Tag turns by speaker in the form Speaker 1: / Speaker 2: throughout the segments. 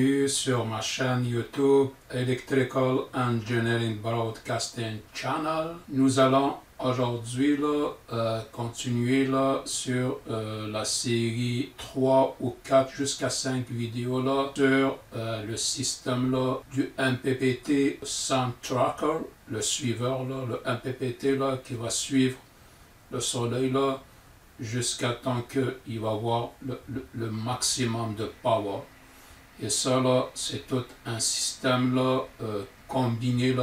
Speaker 1: bienvenue sur ma chaîne YouTube Electrical Engineering Broadcasting Channel. Nous allons aujourd'hui continuer sur la série 3 ou 4 jusqu'à 5 vidéos sur le système du MPPT Sun Tracker, le suiveur, le MPPT qui va suivre le soleil jusqu'à temps qu'il va avoir le maximum de power. Et ça c'est tout un système combiné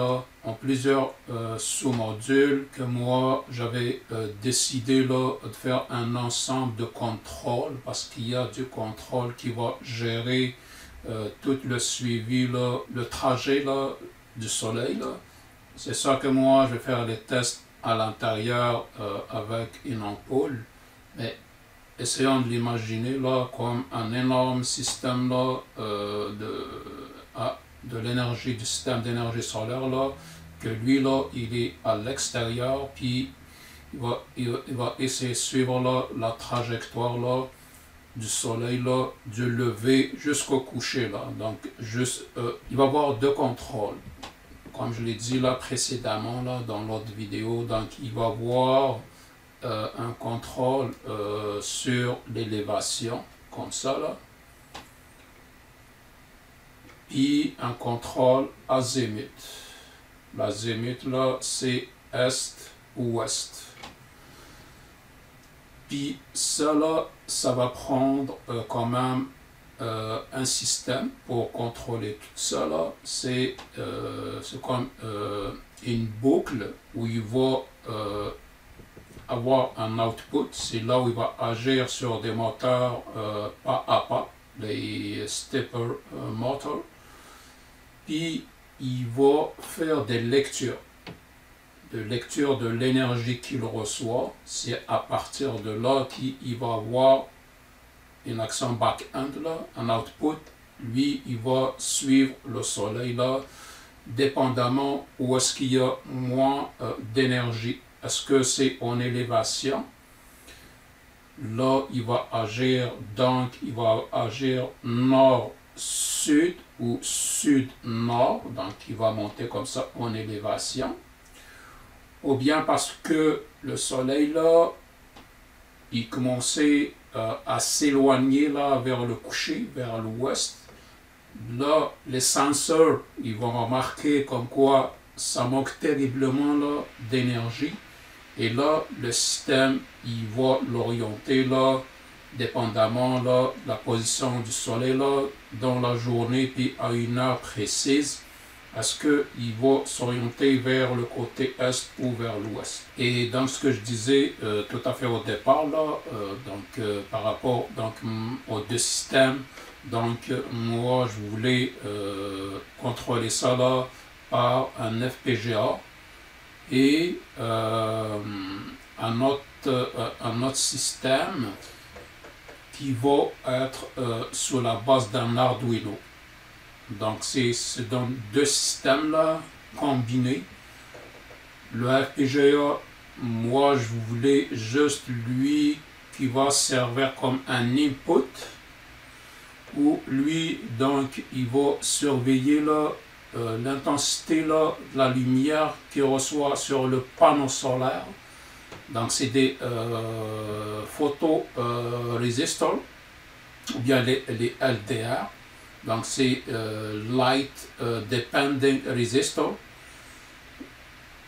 Speaker 1: en plusieurs sous-modules que moi j'avais décidé de faire un ensemble de contrôle, parce qu'il y a du contrôle qui va gérer tout le suivi, le trajet du soleil. C'est ça que moi je vais faire les tests à l'intérieur avec une ampoule. Mais essayons de l'imaginer comme un énorme système de l'énergie, du système d'énergie solaire que lui il est à l'extérieur, puis il va essayer de suivre la trajectoire du soleil du lever jusqu'au coucher donc il va avoir deux contrôles, comme je l'ai dit précédemment dans l'autre vidéo. Donc il va avoir un contrôle sur l'élévation, comme ça puis un contrôle azimut. L'azimut c'est est ou ouest. Puis ça ça va prendre quand même un système pour contrôler tout ça c'est comme une boucle où il va avoir un output. C'est là où il va agir sur des moteurs pas à pas, les stepper motors. Puis il va faire des lectures de l'énergie qu'il reçoit. C'est à partir de là qu'il va avoir une action back-end, un output. Lui, il va suivre le soleil dépendamment où est-ce qu'il y a moins d'énergie. Est-ce que c'est en élévation? Là, il va agir, donc il va agir nord-sud ou sud-nord, donc il va monter comme ça en élévation. Ou bien parce que le soleil il commençait à s'éloigner vers le coucher, vers l'ouest. Là, les senseurs, ils vont remarquer comme quoi ça manque terriblement d'énergie. Et là, le système, il va l'orienter dépendamment de la position du soleil dans la journée, puis à une heure précise, est-ce qu'il va s'orienter vers le côté est ou vers l'ouest. Et dans ce que je disais tout à fait au départ, par rapport aux deux systèmes, donc moi je voulais contrôler ça par un FPGA et un autre système qui va être sur la base d'un Arduino. Donc c'est dans deux systèmes combinés. Le FPGA, moi je voulais juste lui qui va servir comme un input, où lui donc il va surveiller l'intensité de la lumière qu'il reçoit sur le panneau solaire. Donc c'est des photorésistors ou bien les LDR. Donc c'est Light Dependent Resistor.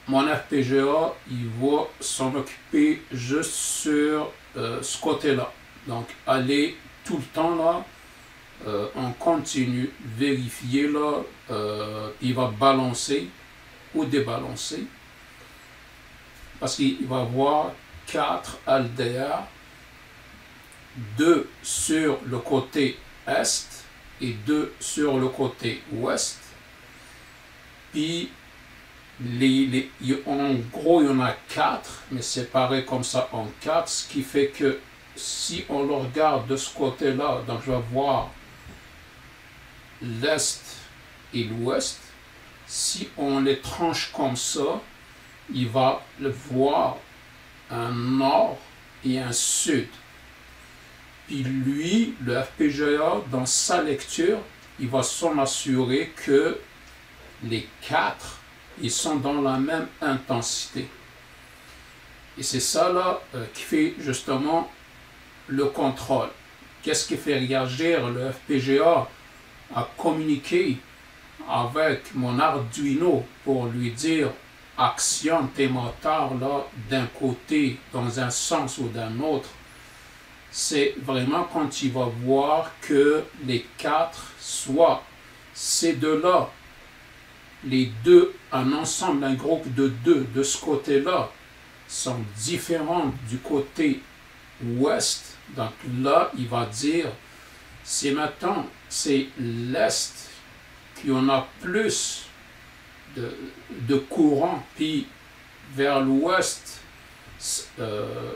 Speaker 1: Mon FPGA il va s'en occuper juste sur ce côté-là. Donc aller tout le temps on continue, vérifier il va balancer ou débalancer, parce qu'il va avoir 4 LDR, 2 sur le côté est et 2 sur le côté ouest. Puis en gros il y en a 4, mais séparés comme ça en 4, ce qui fait que si on le regarde de ce côté-là, donc je vais voir l'est et l'ouest. Si on les tranche comme ça, il va le voir un nord et un sud. Puis lui, le FPGA, dans sa lecture, il va s'en assurer que les quatre, ils sont dans la même intensité. Et c'est ça là qui fait justement le contrôle. Qu'est-ce qui fait réagir le FPGA à communiquer avec mon Arduino pour lui dire actionne tes moteurs là d'un côté dans un sens ou d'un autre? C'est vraiment quand il va voir que les quatre, soit ces deux-là, les deux, un ensemble, un groupe de deux de ce côté-là, sont différents du côté ouest. Donc là, il va dire, c'est maintenant, c'est l'est qui en a plus de courant, puis vers l'ouest,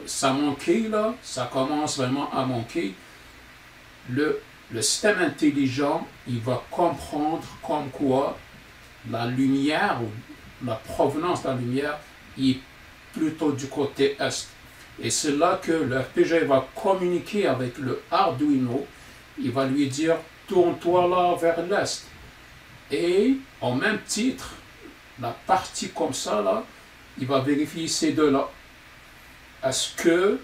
Speaker 1: ça manquait là, ça commence vraiment à manquer. Le système intelligent, il va comprendre comme quoi la lumière ou la provenance de la lumière est plutôt du côté est. Et c'est là que le FPGA va communiquer avec le Arduino. Il va lui dire tourne-toi là vers l'est. Et en même titre, la partie comme ça là, il va vérifier ces deux-là. Est-ce que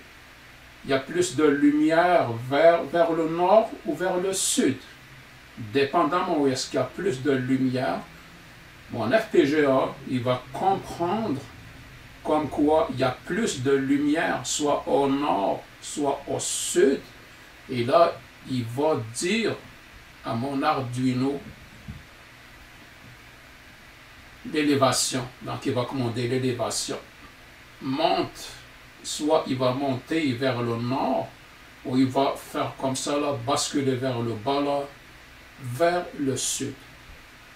Speaker 1: il y a plus de lumière vers le nord ou vers le sud? Dépendamment où est-ce qu'il y a plus de lumière, mon FPGA, il va comprendre comme quoi il y a plus de lumière, soit au nord, soit au sud. Et là, il va dire à mon Arduino l'élévation. Donc, il va commander l'élévation. Monte, soit il va monter vers le nord, ou il va faire comme ça, là, basculer vers le bas, là, vers le sud.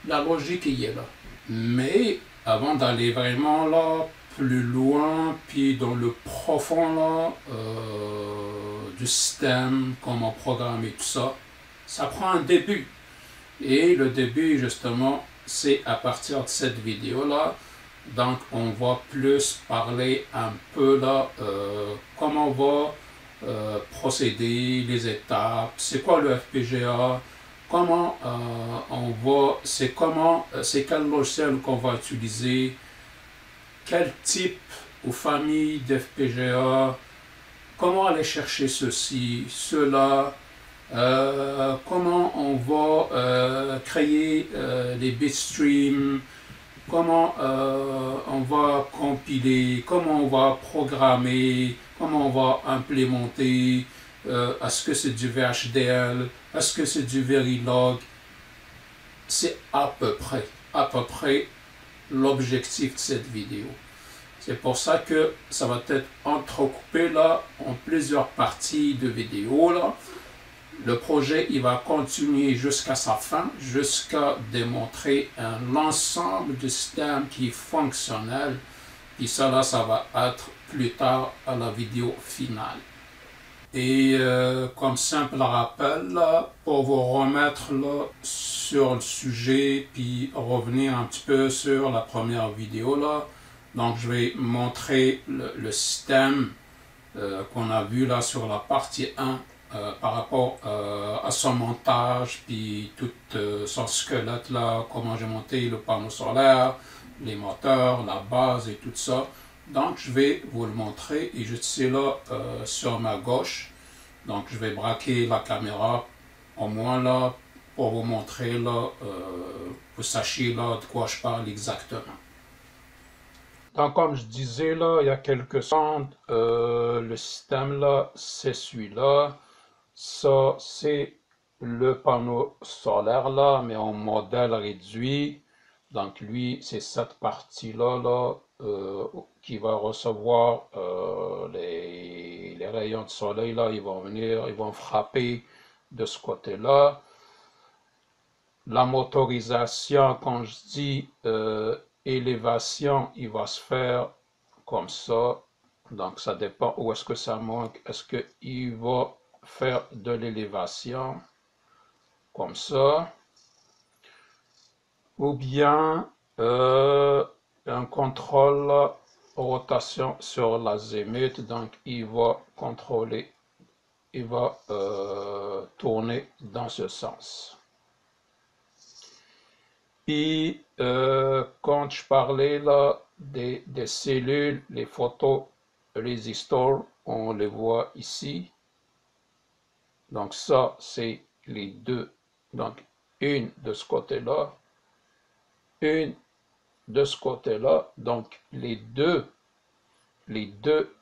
Speaker 1: La logique y est là. Mais avant d'aller vraiment là, plus loin, puis dans le profond là, du système, comment programmer tout ça, ça prend un début. Et le début, justement, c'est à partir de cette vidéo-là. Donc, on va plus parler un peu là, comment on va procéder, les étapes, c'est quoi le FPGA, comment c'est quel logiciel qu'on va utiliser, quel type ou famille d'FPGA, comment aller chercher ceci, cela, comment on va créer des bitstreams, comment on va compiler, comment on va programmer, comment on va implémenter, est-ce que c'est du VHDL, est-ce que c'est du Verilog. C'est à peu près l'objectif de cette vidéo. C'est pour ça que ça va être entrecoupé là en plusieurs parties de vidéo là. Le projet, il va continuer jusqu'à sa fin, jusqu'à démontrer un ensemble de systèmes qui est fonctionnel. Et ça, là, ça va être plus tard à la vidéo finale. Et comme simple rappel, là, pour vous remettre là, sur le sujet, puis revenir un petit peu sur la première vidéo, là. Donc, je vais montrer le système qu'on a vu là sur la partie 1. Par rapport à son montage, puis tout son squelette là, comment j'ai monté le panneau solaire, les moteurs, la base et tout ça. Donc je vais vous le montrer et juste ici là sur ma gauche. Donc je vais braquer la caméra au moins là pour vous montrer là, vous sachiez là de quoi je parle exactement. Donc, comme je disais là, il y a quelques secondes, le système là, c'est celui-là. Ça, c'est le panneau solaire là, mais en modèle réduit. Donc, lui, c'est cette partie-là là, qui va recevoir les rayons de soleil là. Ils vont venir, ils vont frapper de ce côté-là. La motorisation, quand je dis élévation, il va se faire comme ça. Donc, ça dépend où est-ce que ça manque. Est-ce qu'il va faire de l'élévation comme ça, ou bien un contrôle rotation sur l'azimut, donc il va contrôler, il va tourner dans ce sens. Puis, quand je parlais là des cellules, les photos résistors, on les voit ici. Donc ça, c'est les deux. Donc, une de ce côté-là, une de ce côté-là. Donc, les deux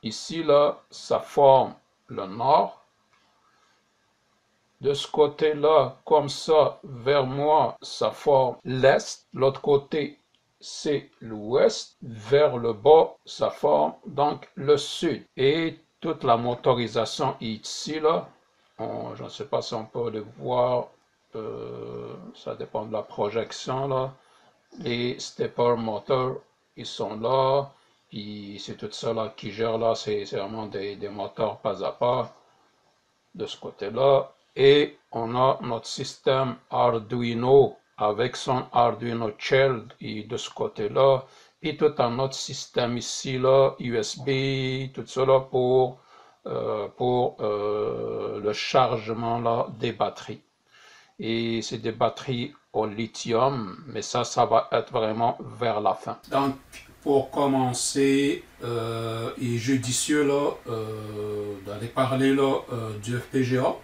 Speaker 1: ici, là, ça forme le nord. De ce côté-là, comme ça, vers moi, ça forme l'est. L'autre côté, c'est l'ouest. Vers le bas, ça forme donc le sud. Et toute la motorisation ici, là, je ne sais pas si on peut le voir, ça dépend de la projection, là. Les stepper moteurs, ils sont là. Puis c'est tout ça là qui gère là, c'est vraiment des moteurs pas à pas de ce côté-là. Et on a notre système Arduino avec son Arduino Child et de ce côté-là. Et tout un autre système ici, là, USB, tout ça là pour le chargement là, des batteries. Et c'est des batteries au lithium, mais ça va être vraiment vers la fin. Donc, pour commencer, il est judicieux là, d'aller parler là, du FPGA.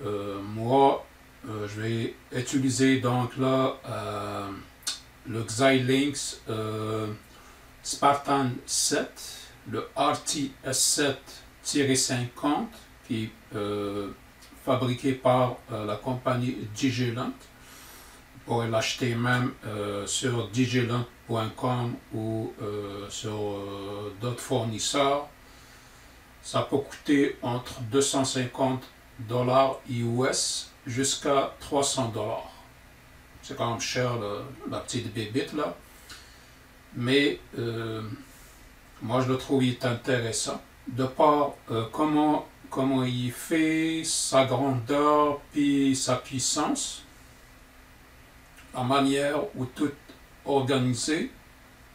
Speaker 1: Moi, je vais utiliser donc là le Xilinx Spartan 7, le RTS7-50, qui est fabriqué par la compagnie Digilent. Vous pourrez l'acheter même sur digilent.com ou sur d'autres fournisseurs. Ça peut coûter entre 250 $ US jusqu'à 300 $. C'est quand même cher la petite bébite là. Mais moi je le trouve intéressant. De par comment il fait, sa grandeur, puis sa puissance, la manière où tout est organisé,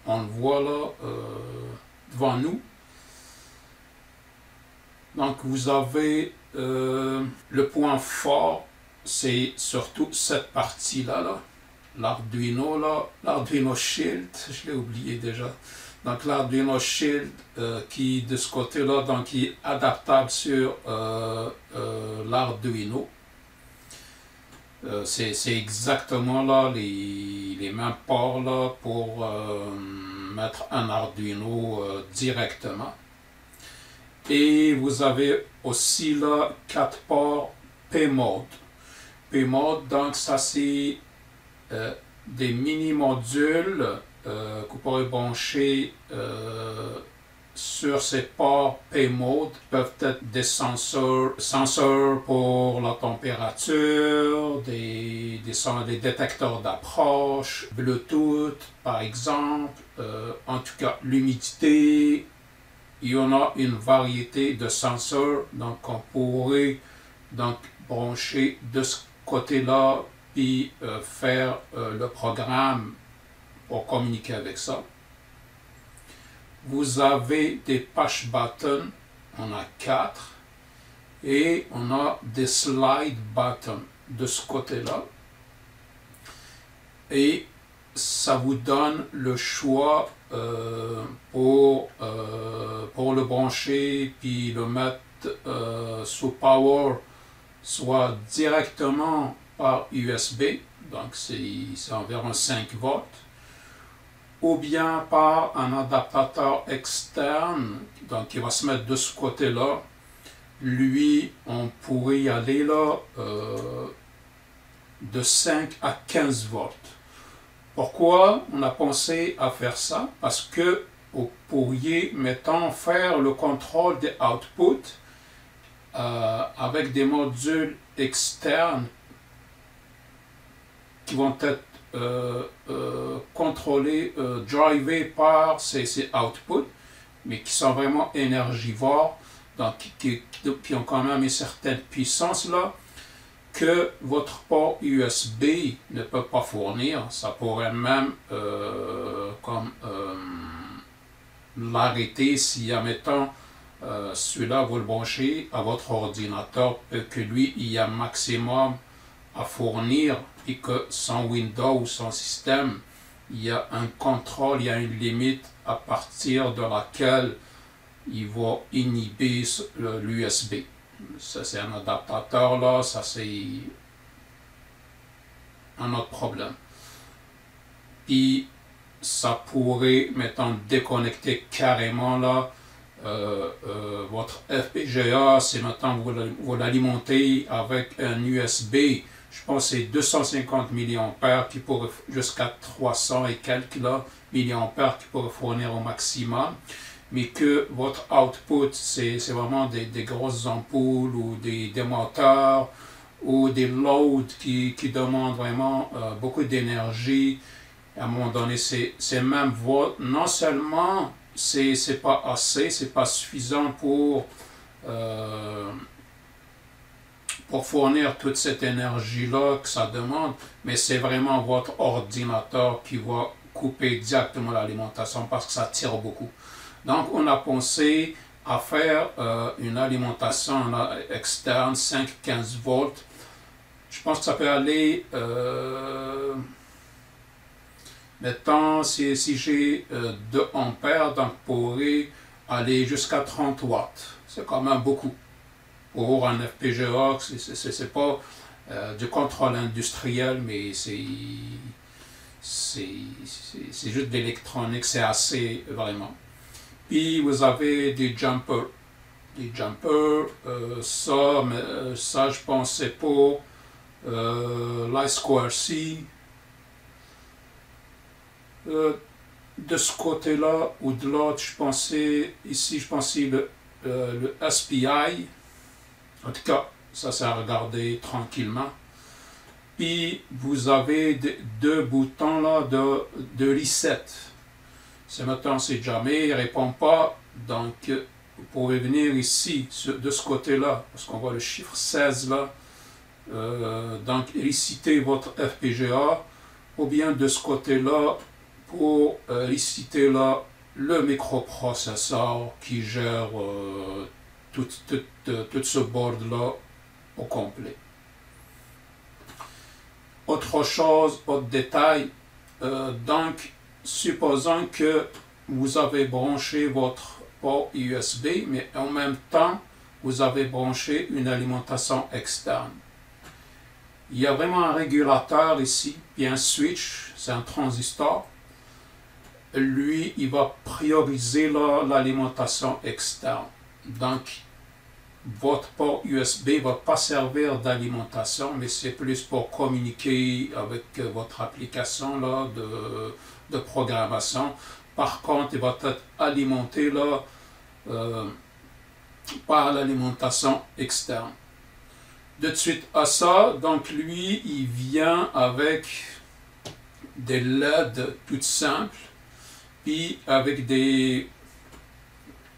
Speaker 1: on le voit là devant nous. Donc vous avez le point fort, c'est surtout cette partie-là, là, l'Arduino Shield, je l'ai oublié déjà. Donc l'Arduino Shield qui de ce côté-là, donc qui est adaptable sur l'Arduino. C'est exactement là les mêmes ports là pour mettre un Arduino directement. Et vous avez aussi là 4 ports P-Mode. P-Mode, donc ça c'est des mini-modules que vous pourrez brancher sur ces ports P-Mode. Peuvent être des sensors pour la température, des détecteurs d'approche, Bluetooth par exemple, en tout cas l'humidité. Il y en a une variété de sensors, donc on pourrait donc brancher de ce côté-là puis faire le programme pour communiquer avec ça. Vous avez des push buttons, on a 4, et on a des slide buttons de ce côté-là. Et ça vous donne le choix pour le brancher puis le mettre sous power, soit directement par USB, donc c'est environ 5 volts, ou bien par un adaptateur externe, donc qui va se mettre de ce côté-là. Lui, on pourrait y aller là de 5 à 15 volts. Pourquoi on a pensé à faire ça? Parce que vous pourriez, mettons, faire le contrôle des outputs avec des modules externes qui vont être contrôlés, drivés par ces outputs, mais qui sont vraiment énergivores, donc qui ont quand même une certaine puissance là, que votre port USB ne peut pas fournir. Ça pourrait même l'arrêter si, admettons, celui-là vous le branchez à votre ordinateur, que lui, il y a maximum à fournir, et que sans Windows, sans système, il y a un contrôle, il y a une limite à partir de laquelle il va inhiber l'USB. Ça c'est un adaptateur là, ça c'est un autre problème. Puis ça pourrait, mettons, déconnecter carrément là votre FPGA, c'est maintenant vous l'alimentez avec un USB, je pense que c'est 250 mAh qui pourrait jusqu'à 300 et quelques là, milliampères qui pourrait fournir au maximum, mais que votre output c'est vraiment des grosses ampoules ou des moteurs ou des loads qui demandent vraiment beaucoup d'énergie. À un moment donné, c'est même non seulement c'est pas assez, c'est pas suffisant pour fournir toute cette énergie-là que ça demande, mais c'est vraiment votre ordinateur qui va couper directement l'alimentation parce que ça tire beaucoup. Donc, on a pensé à faire une alimentation externe, 5-15 volts. Je pense que ça peut aller, mettons, si j'ai 2 ampères, donc pourrait aller jusqu'à 30 watts. C'est quand même beaucoup. Pour un FPGA, c'est pas du contrôle industriel, mais c'est juste de l'électronique, c'est assez vraiment. Puis vous avez des jumpers. Des jumpers, ça je pense c'est pour l'I2C. De ce côté-là ou de l'autre, je pensais le SPI. En tout cas, ça c'est à regarder tranquillement. Puis vous avez 2 boutons là de reset. C'est maintenant, si jamais il ne répond pas, donc vous pouvez venir ici, de ce côté-là, parce qu'on voit le chiffre 16 là. Donc resetter votre FPGA, ou bien de ce côté-là, pour resetter là le microprocesseur qui gère tout ce board-là au complet. Autre chose, autre détail, donc supposons que vous avez branché votre port USB, mais en même temps, vous avez branché une alimentation externe. Il y a vraiment un régulateur ici, puis un switch, c'est un transistor. Lui, il va prioriser l'alimentation externe. Donc, votre port USB ne va pas servir d'alimentation, mais c'est plus pour communiquer avec votre application là, de programmation. Par contre, il va être alimenté là, par l'alimentation externe. De suite à ça, donc lui, il vient avec des LED toutes simples, puis avec des,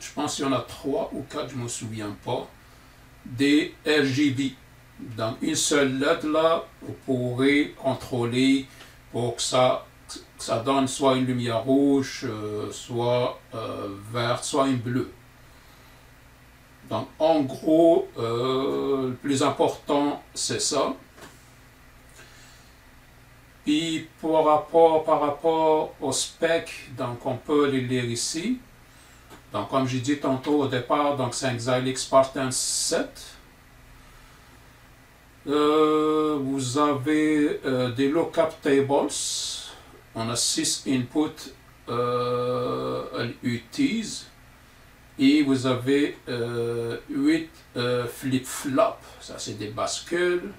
Speaker 1: je pense qu'il y en a 3 ou 4, je ne me souviens pas, des RGB. Donc une seule LED là, vous pourrez contrôler pour que ça donne soit une lumière rouge, soit verte, soit une bleue. Donc en gros, le plus important c'est ça. Puis par rapport au spec, donc on peut les lire ici. Donc comme j'ai dit tantôt au départ, donc c'est un Xilinx Spartan 7. Vous avez des lookup tables. On a 6 inputs LUTs. Et vous avez 8 flip-flops, ça c'est des bascules.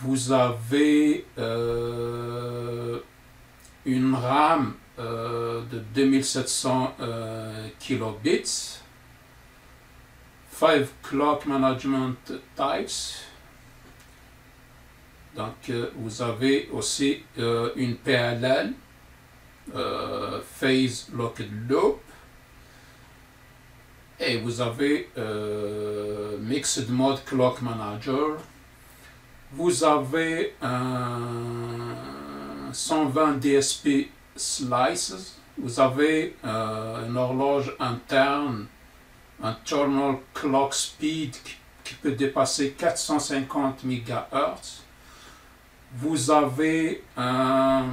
Speaker 1: Vous avez une RAM de 2700 kilobits, 5 clock management types. Donc vous avez aussi une PLL, Phase Locked Loop. Et vous avez Mixed Mode Clock Manager. Vous avez un 120 DSP Slices. Vous avez une horloge interne, Internal Clock Speed qui peut dépasser 450 MHz. Vous avez un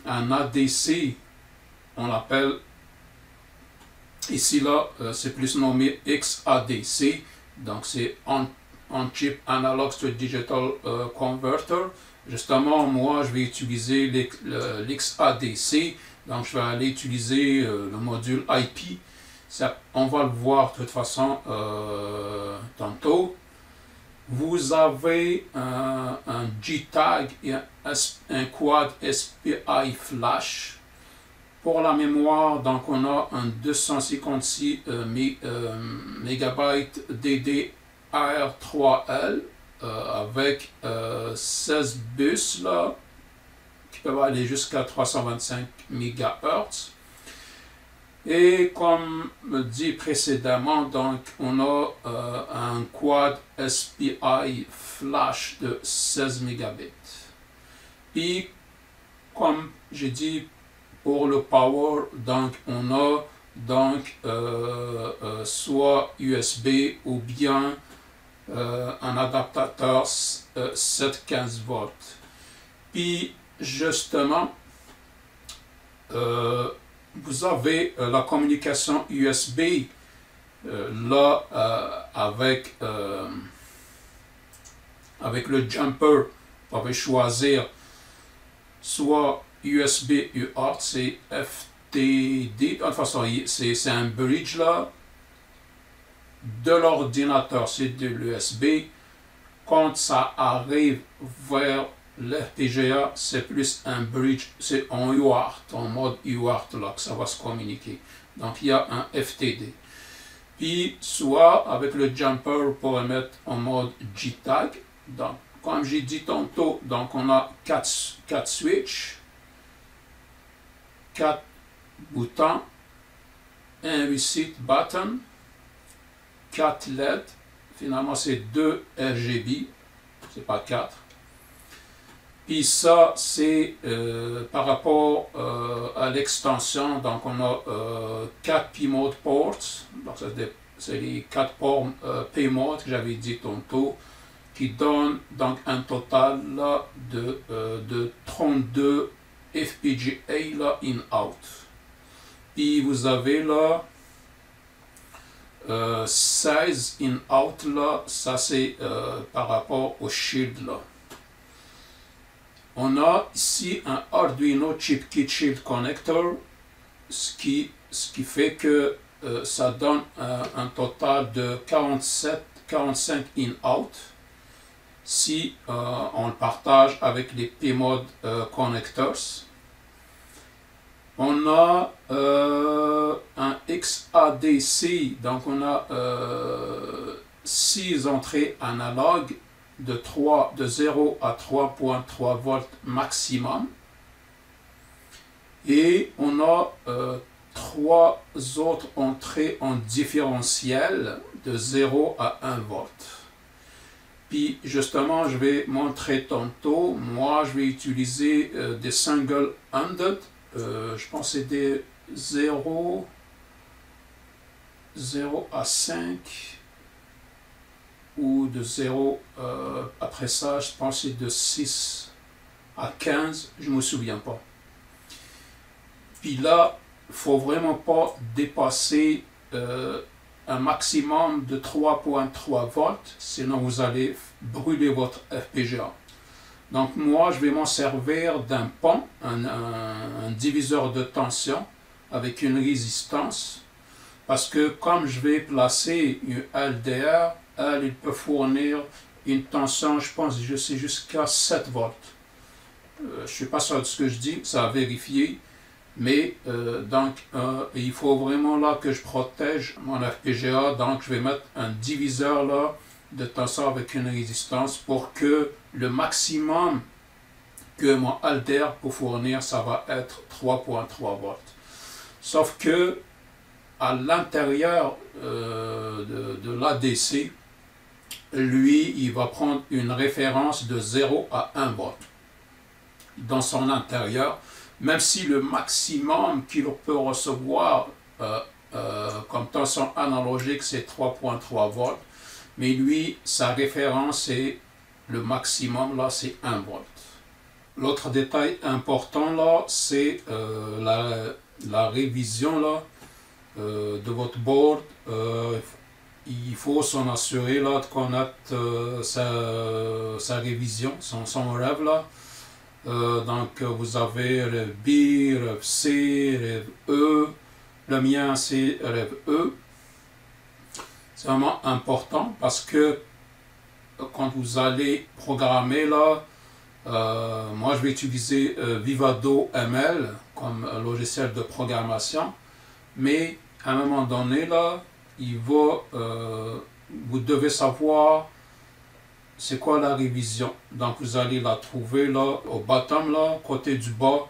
Speaker 1: ADC, on l'appelle ici là, c'est plus nommé XADC, donc c'est On-Chip Analog to Digital Converter. Justement, moi je vais utiliser l'XADC, donc je vais aller utiliser le module IP. Ça, on va le voir de toute façon tantôt. Vous avez un JTAG et un quad SPI flash. Pour la mémoire, donc on a un 256 MB DDR3L avec 16 bus là, qui peuvent aller jusqu'à 325 MHz. Et comme dit précédemment, donc on a un quad SPI flash de 16 Mbps. Et comme j'ai dit, pour le power, donc on a donc soit USB ou bien un adaptateur 715 volts. Puis justement, vous avez la communication USB là avec le jumper. Vous pouvez choisir soit USB UART, c'est FTD, de toute façon c'est un bridge là de l'ordinateur, c'est de l'USB. Quand ça arrive vers l'FPGA, c'est plus un bridge, c'est en UART, en mode UART là que ça va se communiquer. Donc il y a un FTD. Puis soit avec le jumper pour mettre en mode JTAG. Donc comme j'ai dit tantôt, donc on a 4 switches, 4 boutons, un reset button, 4 LED, finalement c'est 2 RGB, c'est pas 4. Puis ça, c'est par rapport à l'extension, donc on a 4 P-Mode ports, donc c'est les 4 ports P-Mode que j'avais dit tantôt, qui donnent donc un total là, de 32 FPGA là, in-out. Puis vous avez là 16 in-out là, ça c'est par rapport au shield là. On a ici un Arduino Chip Kit Shield Connector, ce qui fait que ça donne un total de 45 in-out si on le partage avec les P-Mode connectors. On a un XADC, donc on a 6 entrées analogues de 0 à 3.3 volts maximum. Et on a 3 autres entrées en différentiel de 0 à 1 volt. Puis justement, je vais montrer tantôt. Moi, je vais utiliser des single-handed. Je pense que c'est des 0 à 5. Ou de 0, après ça, je pense que c'est de 6 à 15, je ne me souviens pas. Puis là, il ne faut vraiment pas dépasser un maximum de 3.3 volts, sinon vous allez brûler votre FPGA. Donc moi, je vais m'en servir d'un pont, un diviseur de tension avec une résistance, parce que comme je vais placer une LDR, il peut fournir une tension, je pense, je sais, jusqu'à 7 volts. Je ne suis pas sûr de ce que je dis, ça a vérifié. Mais donc, il faut vraiment là que je protège mon FPGA. Donc, je vais mettre un diviseur là de tension avec une résistance pour que le maximum que mon alter peut fournir, ça va être 3.3 volts. Sauf que à l'intérieur de l'ADC, lui, il va prendre une référence de 0 à 1 volt dans son intérieur, même si le maximum qu'il peut recevoir comme tension analogique, c'est 3.3 volts, mais lui, sa référence est le maximum, là, c'est 1 volt. L'autre détail important, là, c'est la révision, là, de votre board. Il faut s'en assurer, là, de connaître sa révision, son rêve, là. Donc, vous avez rêve B, rêve C, rêve E. Le mien, c'est rêve E. C'est vraiment important parce que quand vous allez programmer, là, moi je vais utiliser Vivado ML comme logiciel de programmation, mais à un moment donné, là, vous devez savoir c'est quoi la révision. Donc vous allez la trouver là au bottom, là, côté du bas,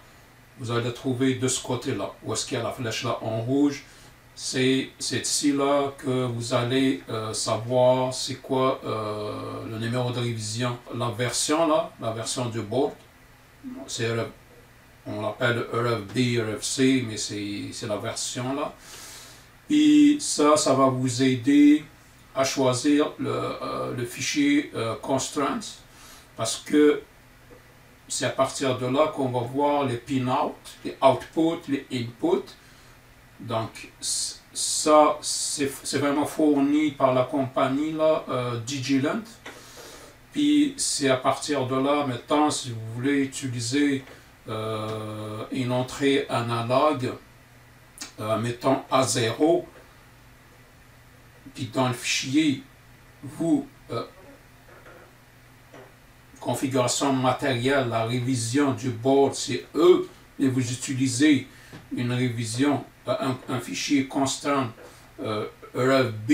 Speaker 1: vous allez la trouver de ce côté-là, où est-ce qu'il y a la flèche là en rouge. C'est ici là que vous allez savoir c'est quoi le numéro de révision, la version là, la version du board. On l'appelle RFB, RFC, mais c'est la version là. Et ça va vous aider à choisir le fichier constraints, parce que c'est à partir de là qu'on va voir les pinout, les outputs, les inputs. Donc ça c'est vraiment fourni par la compagnie là, Digilent. Puis c'est à partir de là, maintenant, si vous voulez utiliser une entrée analogue, mettons A0, puis dans le fichier, configuration matérielle, la révision du board, c'est E, et vous utilisez une révision, un fichier constant RFB,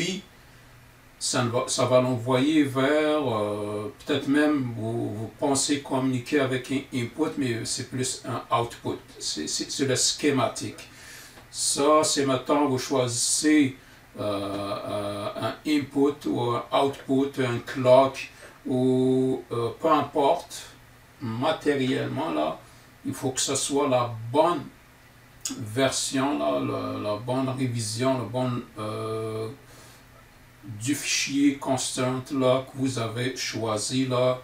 Speaker 1: ça va l'envoyer vers, peut-être même vous pensez communiquer avec un input, mais c'est plus un output, c'est le schématique. Ça, c'est maintenant, vous choisissez un input ou un output, un clock, ou peu importe, matériellement, là, il faut que ce soit la bonne version, là, la bonne révision, la bonne du fichier constant là, que vous avez choisi là,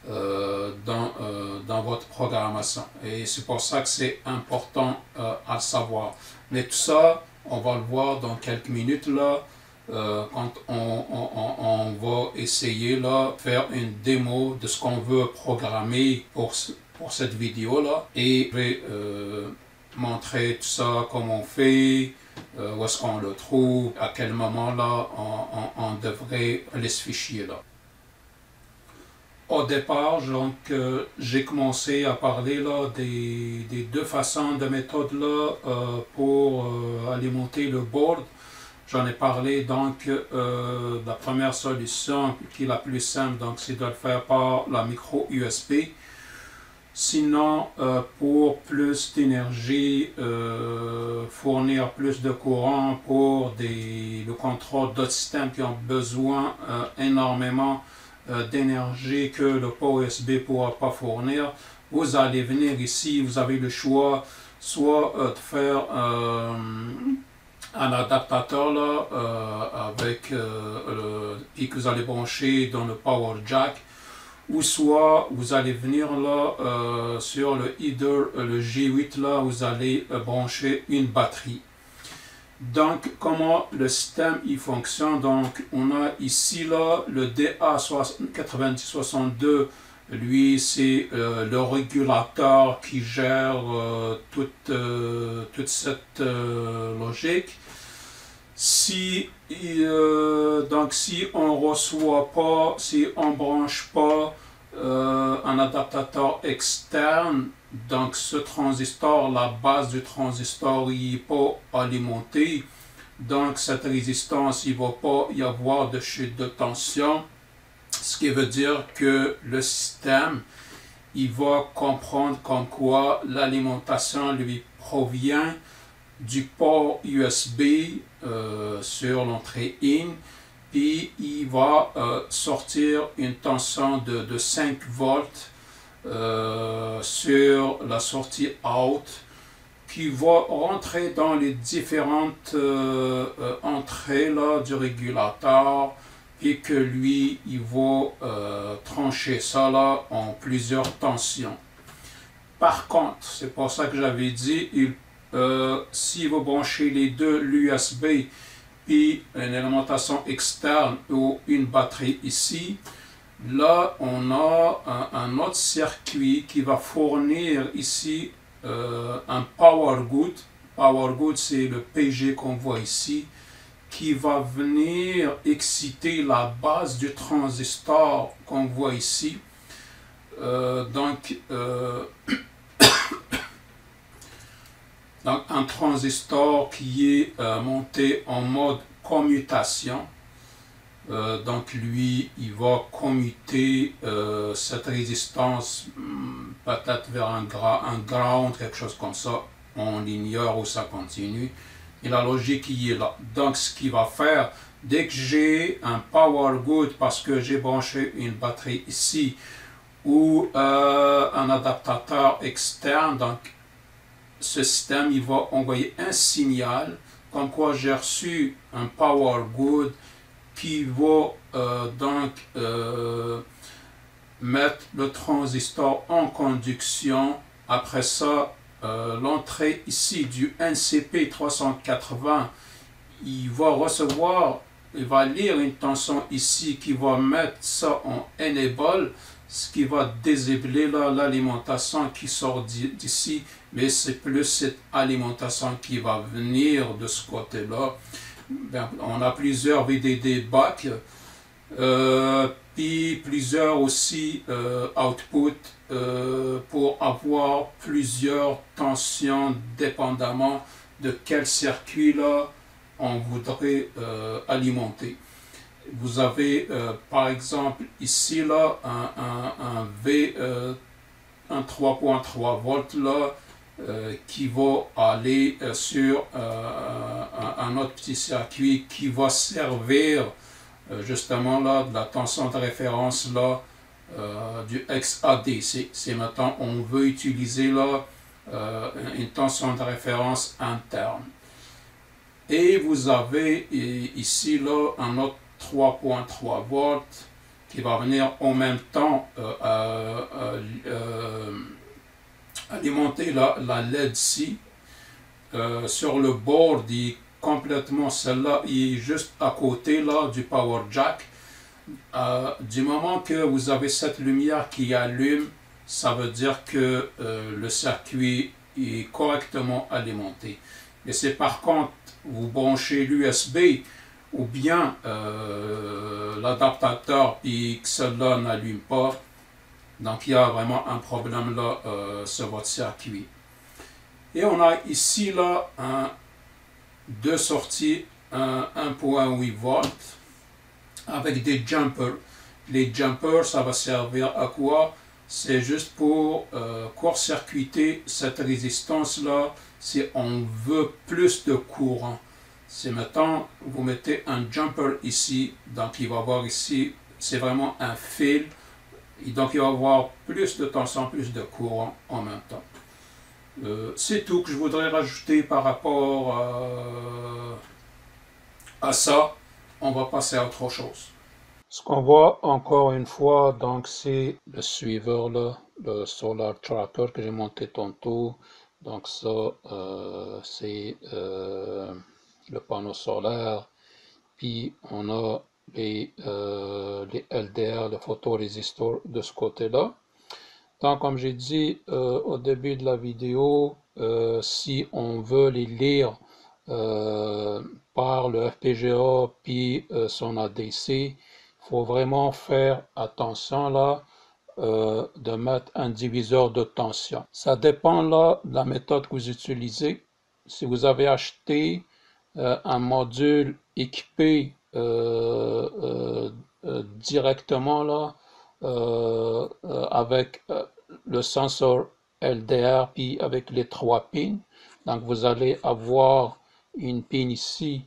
Speaker 1: dans votre programmation. Et c'est pour ça que c'est important à le savoir. Mais tout ça, on va le voir dans quelques minutes là, quand on va essayer là, faire une démo de ce qu'on veut programmer pour cette vidéo là. Et je vais montrer tout ça, comment on fait, où est-ce qu'on le trouve, à quel moment là on devrait aller ce fichier là. Au départ, donc, j'ai commencé à parler là, des deux façons de méthodes là, pour alimenter le board. J'en ai parlé donc la première solution qui est la plus simple, donc c'est de le faire par la micro USB. Sinon, pour plus d'énergie, fournir plus de courant pour le contrôle d'autres systèmes qui ont besoin énormément d'énergie que le port USB ne pourra pas fournir, vous allez venir ici, vous avez le choix soit de faire un adaptateur là, et que vous allez brancher dans le power jack, ou soit vous allez venir là sur le header, le G8 là, vous allez brancher une batterie. Donc, comment le système il fonctionne? Donc, on a ici là le DA9062. Lui, c'est le régulateur qui gère toute cette logique. Donc, si on reçoit pas, si on branche pas un adaptateur externe, donc ce transistor, la base du transistor, il n'est pas alimenté. Donc cette résistance, il ne va pas y avoir de chute de tension. Ce qui veut dire que le système, il va comprendre comme quoi l'alimentation lui provient du port USB sur l'entrée in. Puis il va sortir une tension de 5 volts sur la sortie out, qui va rentrer dans les différentes entrées là, du régulateur, et que lui, il va trancher ça là en plusieurs tensions. Par contre, c'est pour ça que j'avais dit, si vous branchez les deux, l'USB puis une alimentation externe ou une batterie ici, là on a un autre circuit qui va fournir ici un power good. Power good, c'est le PG qu'on voit ici, qui va venir exciter la base du transistor qu'on voit ici. Donc un transistor qui est monté en mode commutation. Donc lui, il va commuter cette résistance peut-être vers un ground, quelque chose comme ça. On ignore où ça continue. Et la logique qui est là. Donc ce qu'il va faire, dès que j'ai un power good parce que j'ai branché une batterie ici ou un adaptateur externe, donc ce système il va envoyer un signal comme quoi j'ai reçu un power good qui va mettre le transistor en conduction. Après ça, l'entrée ici du NCP 380, il va recevoir, il va lire une tension ici qui va mettre ça en enable, ce qui va désébler l'alimentation qui sort d'ici, mais c'est plus cette alimentation qui va venir de ce côté-là. On a plusieurs VDD back, puis plusieurs aussi output pour avoir plusieurs tensions dépendamment de quel circuit là on voudrait alimenter. Vous avez par exemple ici là un 3.3 volts là qui va aller sur un autre petit circuit qui va servir justement là de la tension de référence là du XADC. C'est maintenant on veut utiliser là une tension de référence interne. Et vous avez ici là un autre 3.3 volts qui va venir en même temps alimenter la LED-ci sur le board. Complètement, celle-là est juste à côté là du power jack. Du moment que vous avez cette lumière qui allume, ça veut dire que le circuit est correctement alimenté. Et c'est par contre vous branchez l'USB ou bien l'adaptateur et que cela n'allume pas, donc il y a vraiment un problème là sur votre circuit. Et on a ici là deux sorties 1.8 volts avec des jumpers. Les jumpers, ça va servir à quoi? C'est juste pour court-circuiter cette résistance là si on veut plus de courant. C'est maintenant, vous mettez un jumper ici, donc il va avoir ici, c'est vraiment un fil, et donc il va avoir plus de tension, plus de courant en même temps. C'est tout que je voudrais rajouter par rapport à ça. On va passer à autre chose. Ce qu'on voit encore une fois, donc c'est le suiveur là, le Solar Tracker que j'ai monté tantôt. Donc ça, c'est le panneau solaire. Puis on a les LDR, le photorésistor de ce côté-là. Donc comme j'ai dit au début de la vidéo, si on veut les lire par le FPGA puis son ADC, il faut vraiment faire attention là de mettre un diviseur de tension. Ça dépend là de la méthode que vous utilisez. Si vous avez acheté un module équipé directement là avec le sensor LDR puis avec les 3 pins, donc vous allez avoir une pin ici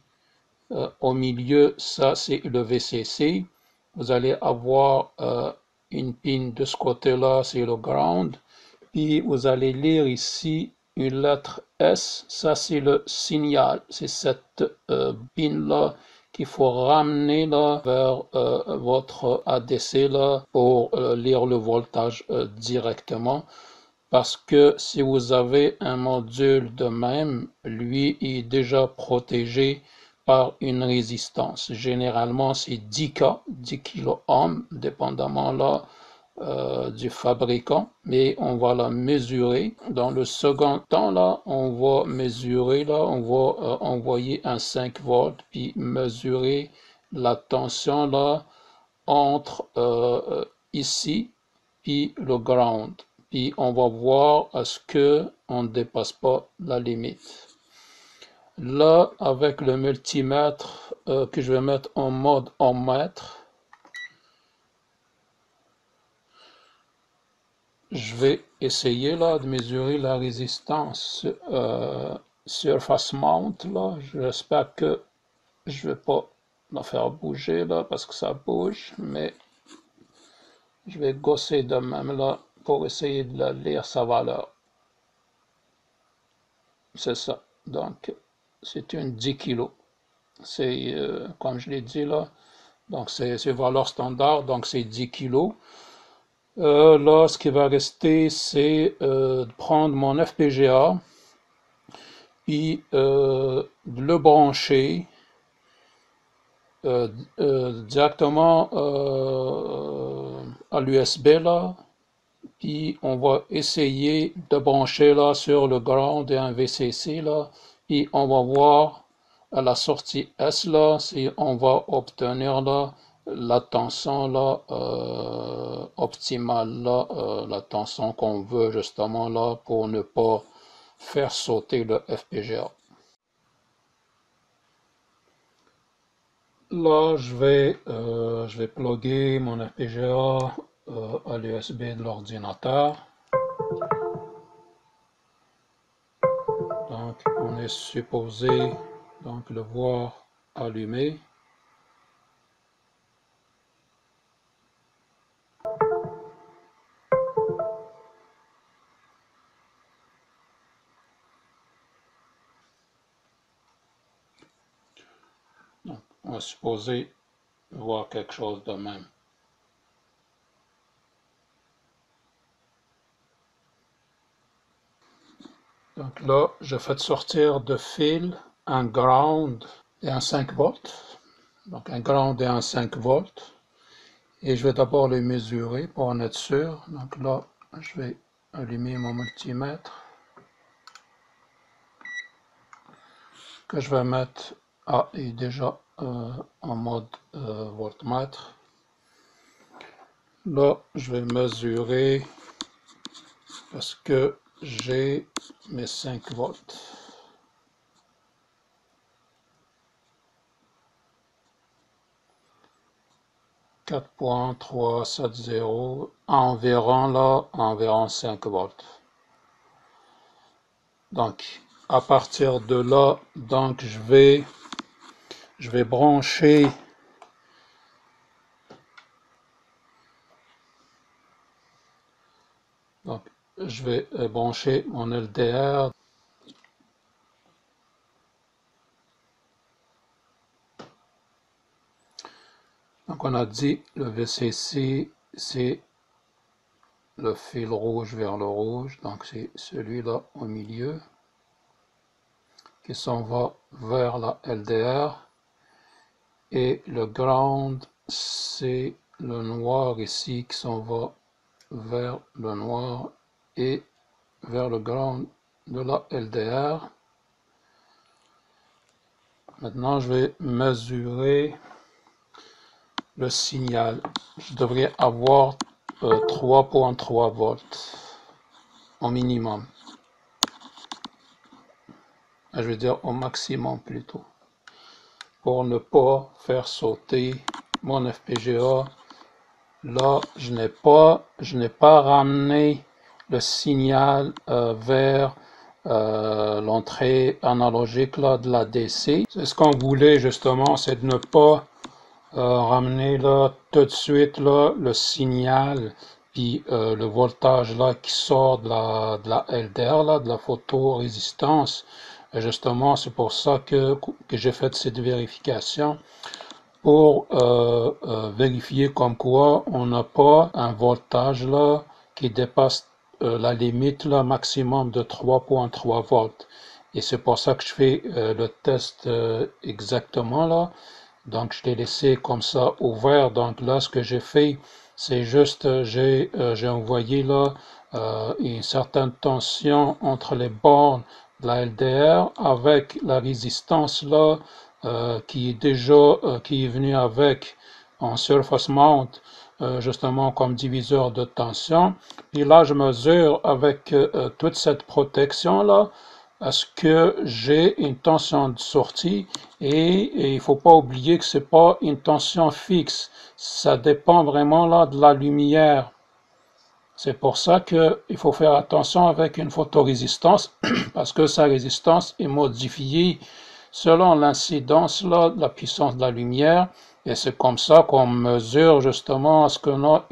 Speaker 1: au milieu, ça c'est le VCC. Vous allez avoir une pin de ce côté-là, c'est le ground. Puis vous allez lire ici une lettre S, ça c'est le signal. C'est cette pin-là qu'il faut ramener là vers votre ADC là pour lire le voltage directement. Parce que si vous avez un module de même, lui est déjà protégé par une résistance. Généralement, c'est 10K, 10 kΩ, dépendamment là du fabricant, mais on va la mesurer. Dans le second temps, là, on va mesurer, là, on va envoyer un 5 volts, puis mesurer la tension là entre ici, puis le ground. Puis on va voir à ce qu'on ne dépasse pas la limite. Là, avec le multimètre que je vais mettre en mode ohmmètre, je vais essayer là de mesurer la résistance surface mount là. J'espère que je vais pas la faire bouger là parce que ça bouge, mais je vais gosser de même là pour essayer de la lire sa valeur. C'est ça. Donc c'est une 10 kg. C'est comme je l'ai dit là. Donc c'est valeur standard, donc c'est 10 kg. Là, ce qui va rester, c'est de prendre mon FPGA, puis de le brancher directement à l'USB là, puis on va essayer de brancher là sur le ground et un VCC là, puis on va voir à la sortie S là si on va obtenir là la tension là optimale là, la tension qu'on veut justement là pour ne pas faire sauter le FPGA. Là je vais plugger mon FPGA à l'USB de l'ordinateur. Donc on est supposé donc le voir allumé. Donc, on est supposé voir quelque chose de même. Donc là, je fais sortir de fil un ground et un 5 volts. Donc un ground et un 5 volts. Et je vais d'abord les mesurer pour en être sûr. Donc là, je vais allumer mon multimètre que je vais mettre est déjà en mode voltmètre. Là, je vais mesurer parce que j'ai mes 5 volts. 4.370 environ 5 volts. Donc à partir de là, donc je vais brancher mon LDR. Donc on a dit le VCC c'est le fil rouge vers le rouge, donc c'est celui-là au milieu qui s'en va vers la LDR, et le ground c'est le noir ici qui s'en va vers le noir et vers le ground de la LDR. Maintenant je vais mesurer le signal. Je devrais avoir 3.3 volts au minimum. Je vais dire au maximum plutôt, pour ne pas faire sauter mon FPGA. Là, je n'ai pas ramené le signal vers l'entrée analogique là, de la DC. C'est ce qu'on voulait justement, c'est de ne pas ramener là tout de suite là le signal puis le voltage là qui sort de la LDR là, de la photorésistance Et justement, c'est pour ça que j'ai fait cette vérification pour vérifier comme quoi on n'a pas un voltage là qui dépasse la limite là, maximum de 3,3 volts. Et c'est pour ça que je fais le test exactement là. Donc je l'ai laissé comme ça ouvert. Donc là, ce que j'ai fait, c'est juste j'ai envoyé là une certaine tension entre les bornes de la LDR avec la résistance là qui est déjà qui est venue avec en surface mount justement comme diviseur de tension. Puis là, je mesure avec toute cette protection là. Est-ce que j'ai une tension de sortie et il ne faut pas oublier que ce n'est pas une tension fixe. Ça dépend vraiment là de la lumière. C'est pour ça qu'il faut faire attention avec une photorésistance parce que sa résistance est modifiée selon l'incidence de la puissance de la lumière. Et c'est comme ça qu'on mesure justement est-ce qu'on a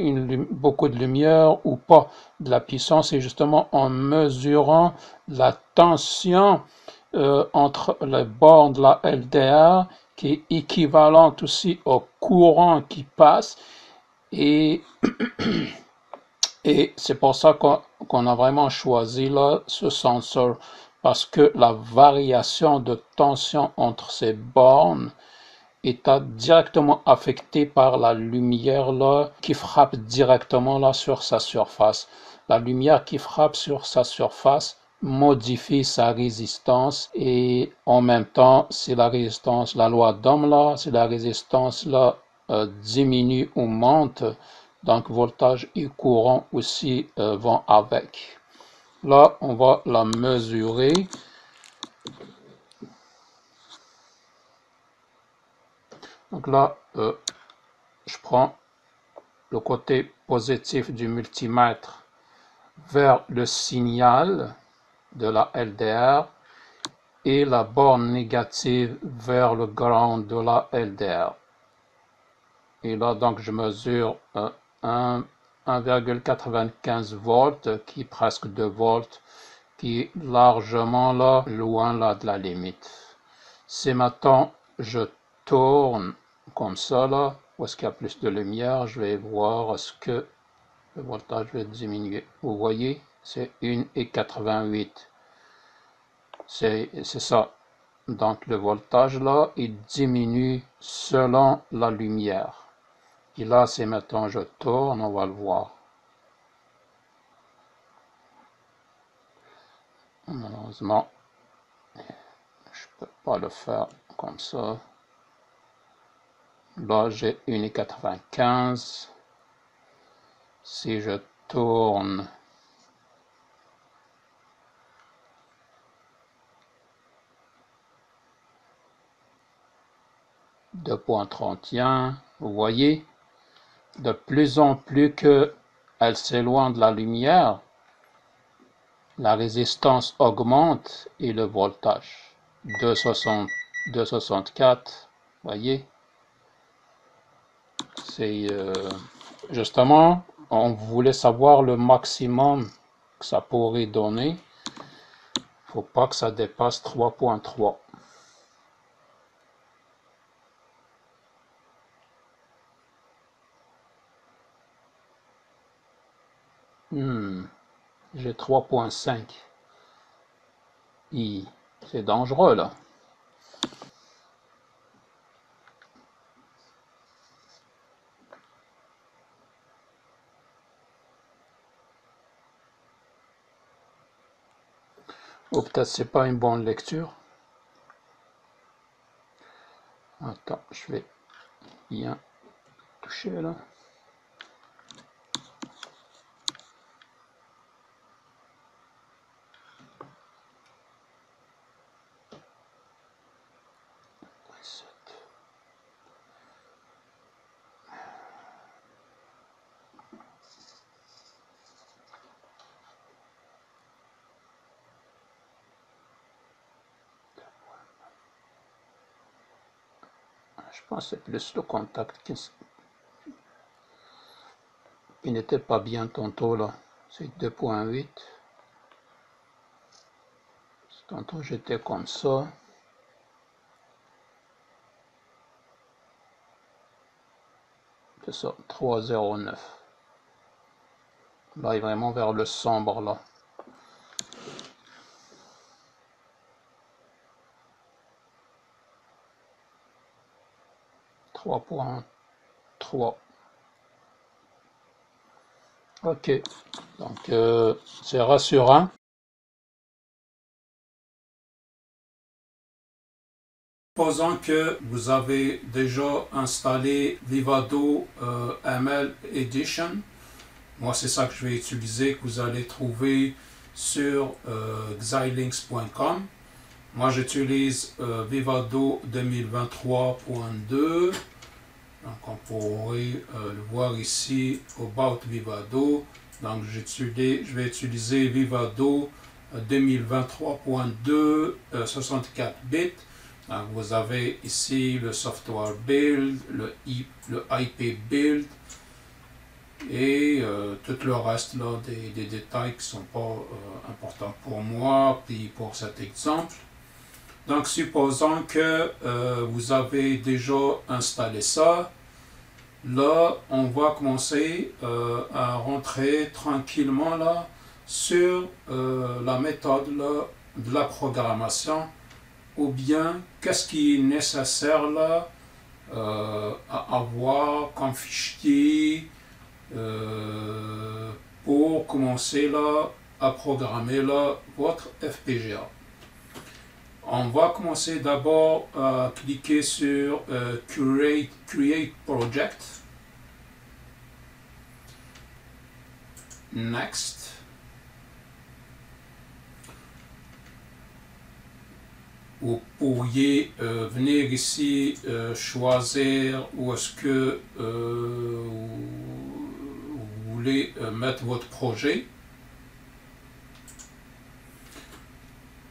Speaker 1: beaucoup de lumière ou pas. De la puissance et justement en mesurant la tension entre les bornes de la LDR qui est équivalente aussi au courant qui passe et c'est pour ça qu'on a vraiment choisi là ce sensor, parce que la variation de tension entre ces bornes est directement affectée par la lumière là qui frappe directement là sur sa surface. La lumière qui frappe sur sa surface modifie sa résistance et en même temps, si la résistance, la loi d'Ohm là, si la résistance là diminue ou monte, donc voltage et courant aussi vont avec. Là, on va la mesurer. Donc là, je prends le côté positif du multimètre vers le signal de la LDR et la borne négative vers le ground de la LDR. Et là, donc, je mesure 1,95 volts, qui est presque 2 volts, qui est largement là, loin là de la limite. Si maintenant je tourne comme ça là, où est-ce qu'il y a plus de lumière, je vais voir est-ce que le voltage va diminuer. Vous voyez, c'est 1,88. C'est ça. Donc le voltage là, il diminue selon la lumière. Et là, c'est maintenant je tourne, on va le voir. Malheureusement, je ne peux pas le faire comme ça. Là, j'ai 1,95. Si je tourne ,31, vous voyez, de plus en plus qu'elle s'éloigne de la lumière, la résistance augmente et le voltage. 2,60, 2,64, voyez. C'est justement, on voulait savoir le maximum que ça pourrait donner. Faut pas que ça dépasse 3,3. J'ai 3,5. C'est dangereux là. Ou peut-être c'est pas une bonne lecture. Attends, je vais bien toucher là. Je pense que c'est plus le contact qui n'était pas bien tantôt là. C'est 2,8. Tantôt j'étais comme ça. C'est ça, 309. Là, il est vraiment vers le sombre, là. 3.3. Ok, donc c'est rassurant. Supposons que vous avez déjà installé Vivado ML Edition. Moi, c'est ça que je vais utiliser, que vous allez trouver sur xilinx.com. Moi, j'utilise Vivado 2023.2. Donc, on pourrait le voir ici, About Vivado. Donc, je vais utiliser Vivado 2023.2 64 bits. Donc, vous avez ici le software build, le IP build et tout le reste là, des détails qui ne sont pas importants pour moi puis pour cet exemple. Donc, supposons que vous avez déjà installé ça. Là, on va commencer à rentrer tranquillement là, sur la méthode là, de la programmation, ou bien qu'est-ce qui est nécessaire là, à avoir comme fichier pour commencer là, à programmer là, votre FPGA. On va commencer d'abord à cliquer sur Create Project. Next. Vous pourriez venir ici choisir où est-ce que vous voulez mettre votre projet.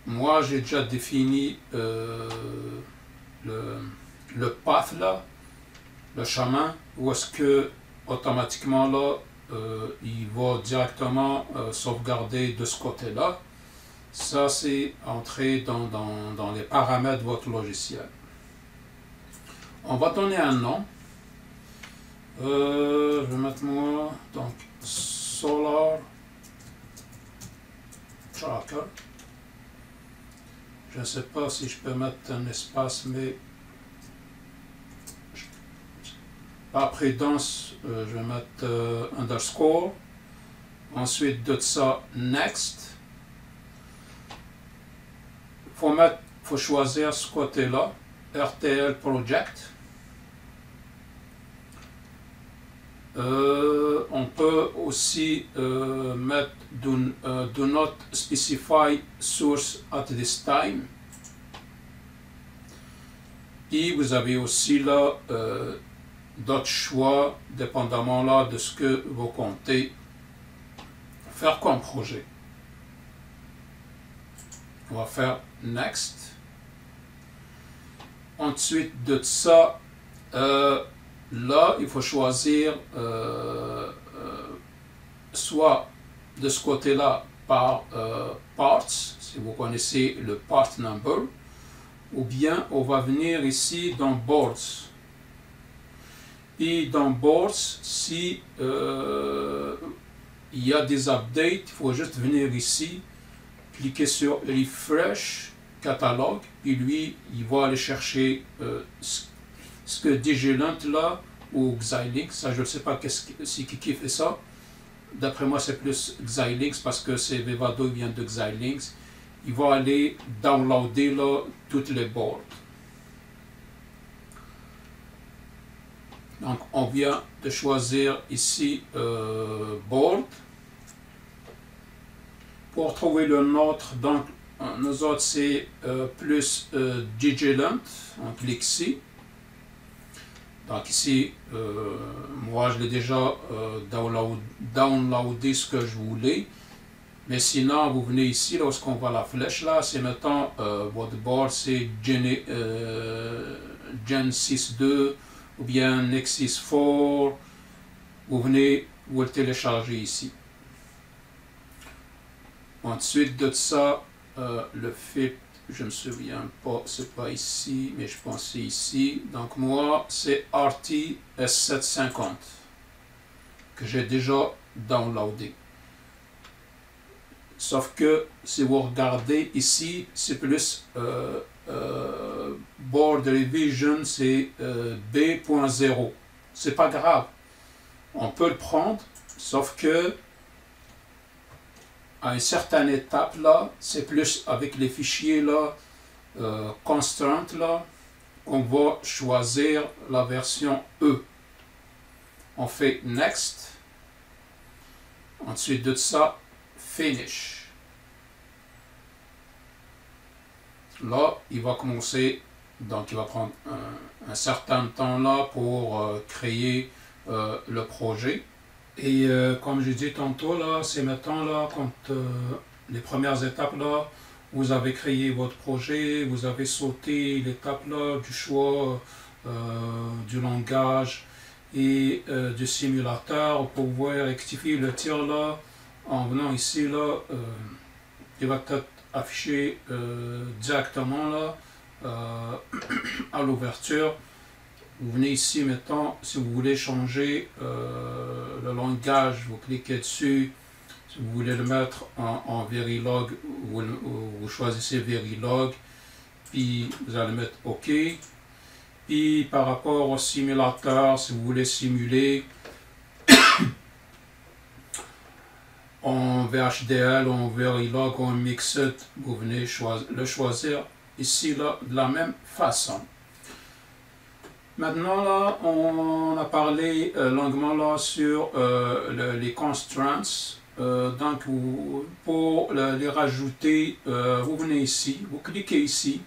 Speaker 1: Moi, j'ai déjà défini le path là, le chemin, où est-ce que automatiquement là, il va directement sauvegarder de ce côté-là. Ça, c'est entrer dans les paramètres de votre logiciel. On va donner un nom. Je vais mettre moi, donc, Solar Tracker. Je ne sais pas si je peux mettre un espace, mais après dans, je vais mettre underscore. Ensuite de ça, next. Faut choisir ce côté-là, RTL Project. On peut aussi mettre do not specify source at this time. Et vous avez aussi là d'autres choix dépendamment là de ce que vous comptez faire comme projet. On va faire next. Ensuite de ça, là, il faut choisir soit de ce côté-là par parts, si vous connaissez le part number, ou bien on va venir ici dans boards. Et dans boards, si il y a des updates, il faut juste venir ici, cliquer sur refresh catalogue, puis lui, il va aller chercher ce que Digilant là, ou Xilinx, ça je ne sais pas c'est qui fait ça. D'après moi, c'est plus Xilinx parce que c'est Vivado vient de Xilinx. Il va aller downloader là toutes les boards. Donc, on vient de choisir ici board. Pour trouver le nôtre, donc, nous autres, c'est plus Digilant. On clique ici. Donc ici, moi je l'ai déjà downloadé ce que je voulais. Mais sinon, vous venez ici, lorsqu'on voit la flèche là, c'est mettons votre board, c'est Gen 6.2 ou bien Nexus 4. Vous venez, vous le téléchargez ici. Ensuite de ça, le fit, je me souviens pas, c'est pas ici, mais je pense c'est ici. Donc moi, c'est RT S750 que j'ai déjà downloadé. Sauf que si vous regardez ici, c'est plus Board Revision, c'est B.0. C'est pas grave, on peut le prendre, sauf que à une certaine étape là, c'est plus avec les fichiers là, constraint là, qu'on va choisir la version E. On fait Next, ensuite de ça, Finish. Là, il va commencer, donc il va prendre un certain temps là pour créer le projet. Et comme j'ai dit tantôt, là, c'est maintenant là, quand les premières étapes là, vous avez créé votre projet, vous avez sauté l'étape là du choix du langage et du simulateur pour pouvoir rectifier le tir là. En venant ici là, il va être affiché directement là à l'ouverture. Vous venez ici maintenant, si vous voulez changer le langage, vous cliquez dessus. Si vous voulez le mettre en Verilog, vous choisissez Verilog, puis vous allez mettre OK. Puis par rapport au simulateur, si vous voulez simuler en VHDL, en Verilog, en Mixed, vous venez le choisir ici là de la même façon. Maintenant, là, on a parlé longuement là, sur les constraints. Donc, pour les rajouter, vous venez ici, vous cliquez ici.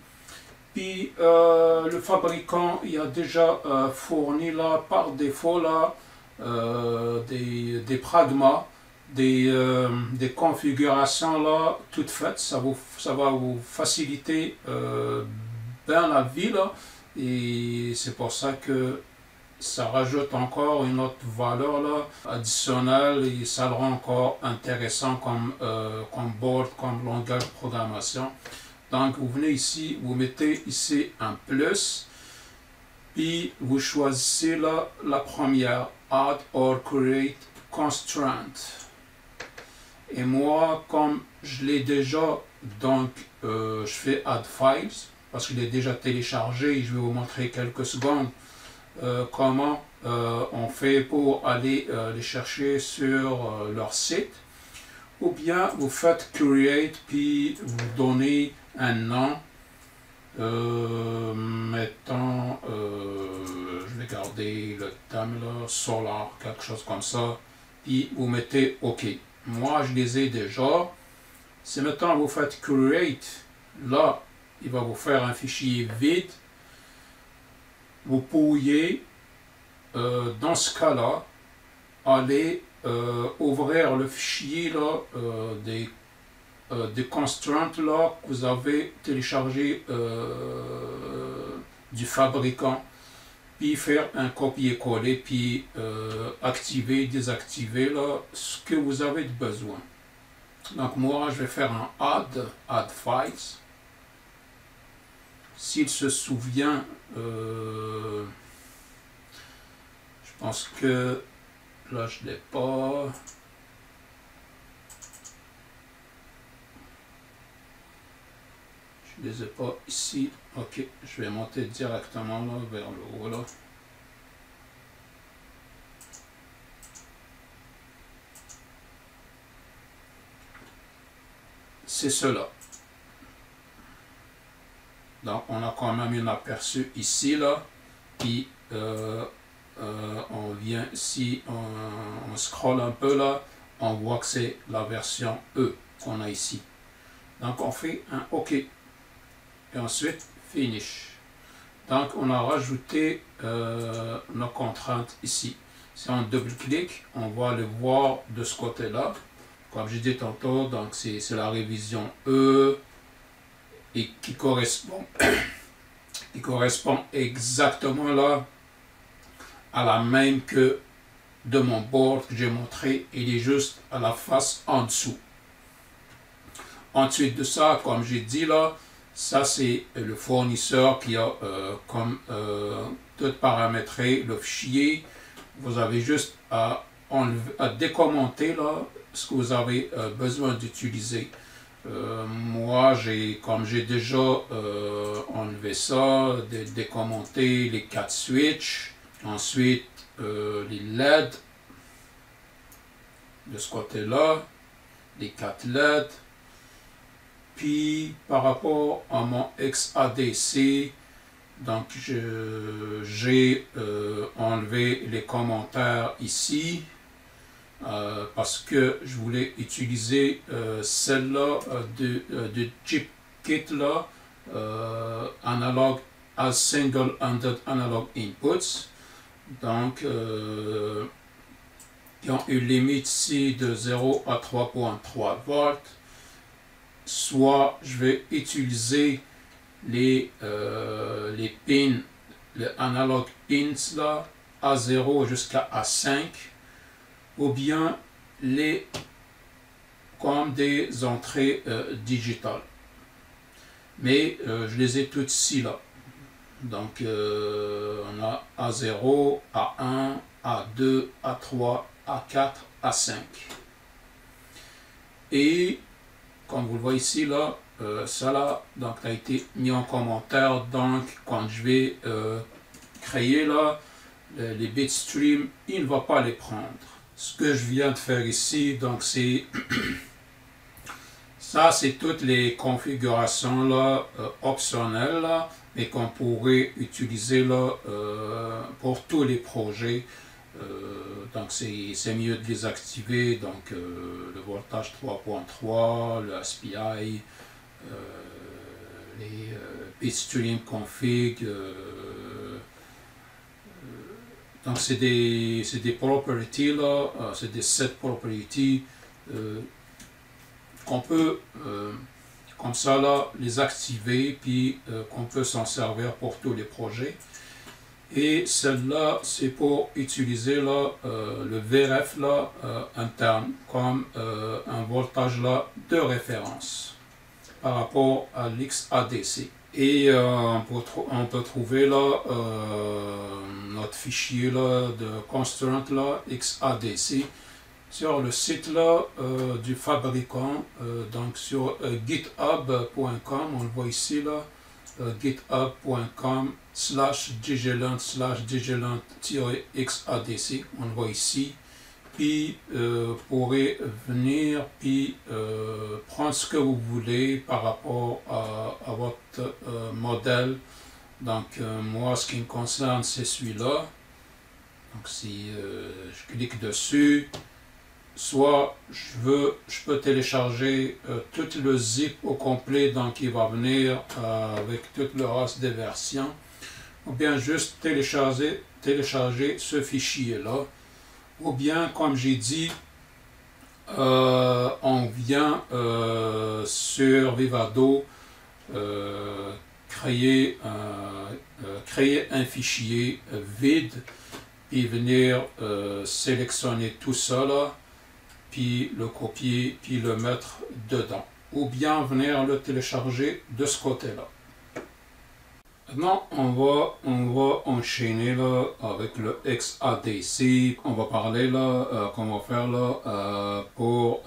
Speaker 1: Puis, le fabricant il a déjà fourni là, par défaut là, des pragmas, des configurations là, toutes faites. Ça va vous faciliter bien la vie là. Et c'est pour ça que ça rajoute encore une autre valeur là, additionnelle, et ça le rend encore intéressant comme board, comme langage de programmation. Donc vous venez ici, vous mettez ici un plus, puis vous choisissez là la première, Add or Create Constraint. Et moi, comme je l'ai déjà, donc je fais Add Files, parce qu'il est déjà téléchargé, et je vais vous montrer quelques secondes comment on fait pour aller les chercher sur leur site. Ou bien vous faites Create, puis vous donnez un nom, mettons, je vais garder le thème là, Solar, quelque chose comme ça, puis vous mettez OK. Moi, je les ai déjà. Si maintenant vous faites Create, là, il va vous faire un fichier vide. Vous pourriez, dans ce cas-là, aller ouvrir le fichier là, des constraints là, que vous avez téléchargé du fabricant, puis faire un copier-coller, puis activer, désactiver là, ce que vous avez besoin. Donc moi, je vais faire un add files. S'il se souvient, je pense que là je ne l'ai pas. Je ne les ai pas ici. Ok, je vais monter directement là, vers le haut là. C'est cela. Donc on a quand même un aperçu ici là, puis on vient ici, on scrolle un peu là, on voit que c'est la version E qu'on a ici. Donc on fait un OK et ensuite Finish. Donc on a rajouté nos contraintes ici. Si on double-clique, on va le voir de ce côté-là. Comme j'ai dit tantôt, donc c'est la révision E et qui correspond exactement là à la même que de mon board que j'ai montré. Il est juste à la face en dessous. ensuite de ça, comme j'ai dit là, ça c'est le fournisseur qui a tout paramétré le fichier. Vous avez juste à décommenter là ce que vous avez besoin d'utiliser. Moi, comme j'ai déjà enlevé ça, décommenté les 4 switches, ensuite les LED de ce côté-là, les 4 LED. Puis par rapport à mon XADC, donc j'ai enlevé les commentaires ici parce que je voulais utiliser celle-là de chip kit là, analog as single-handed analog inputs. Donc qui ont une limite ici de 0 à 3.3 volts. Soit je vais utiliser les pins, les analog pins là, A0 jusqu'à A5, ou bien les comme des entrées digitales. Mais je les ai toutes ici là. Donc on a A0, A1, A2, A3, A4, A5. Et comme vous le voyez ici là, ça là, donc a été mis en commentaire. Donc quand je vais créer là les bitstreams, il ne va pas les prendre. Ce que je viens de faire ici, donc c'est ça, c'est toutes les configurations là optionnelles là, mais qu'on pourrait utiliser là pour tous les projets. Donc c'est mieux de les activer, donc le voltage 3.3, le SPI, les bitstream config, donc c'est des properties là, c'est des set properties qu'on peut comme ça là les activer, puis qu'on peut s'en servir pour tous les projets. Et celle-là, c'est pour utiliser là, le VRF là, interne comme un voltage là, de référence par rapport à l'XADC. Et on peut trouver là, notre fichier là, de constraint là, XADC sur le site là, du fabricant, donc sur github.com, on le voit ici là, github.com/digelant/xadc, on le voit ici. Puis vous pourrez venir puis prendre ce que vous voulez par rapport à votre modèle. Donc moi, ce qui me concerne, c'est celui-là. Donc si je clique dessus, soit je peux télécharger tout le zip au complet, donc il va venir avec tout le reste des versions, ou bien juste télécharger ce fichier là, ou bien comme j'ai dit, on vient sur Vivado créer un fichier vide et venir sélectionner tout ça là, puis le copier, puis le mettre dedans. Ou bien venir le télécharger de ce côté-là. Maintenant, on va enchaîner là avec le XADC. On va parler là, qu'on va faire là, pour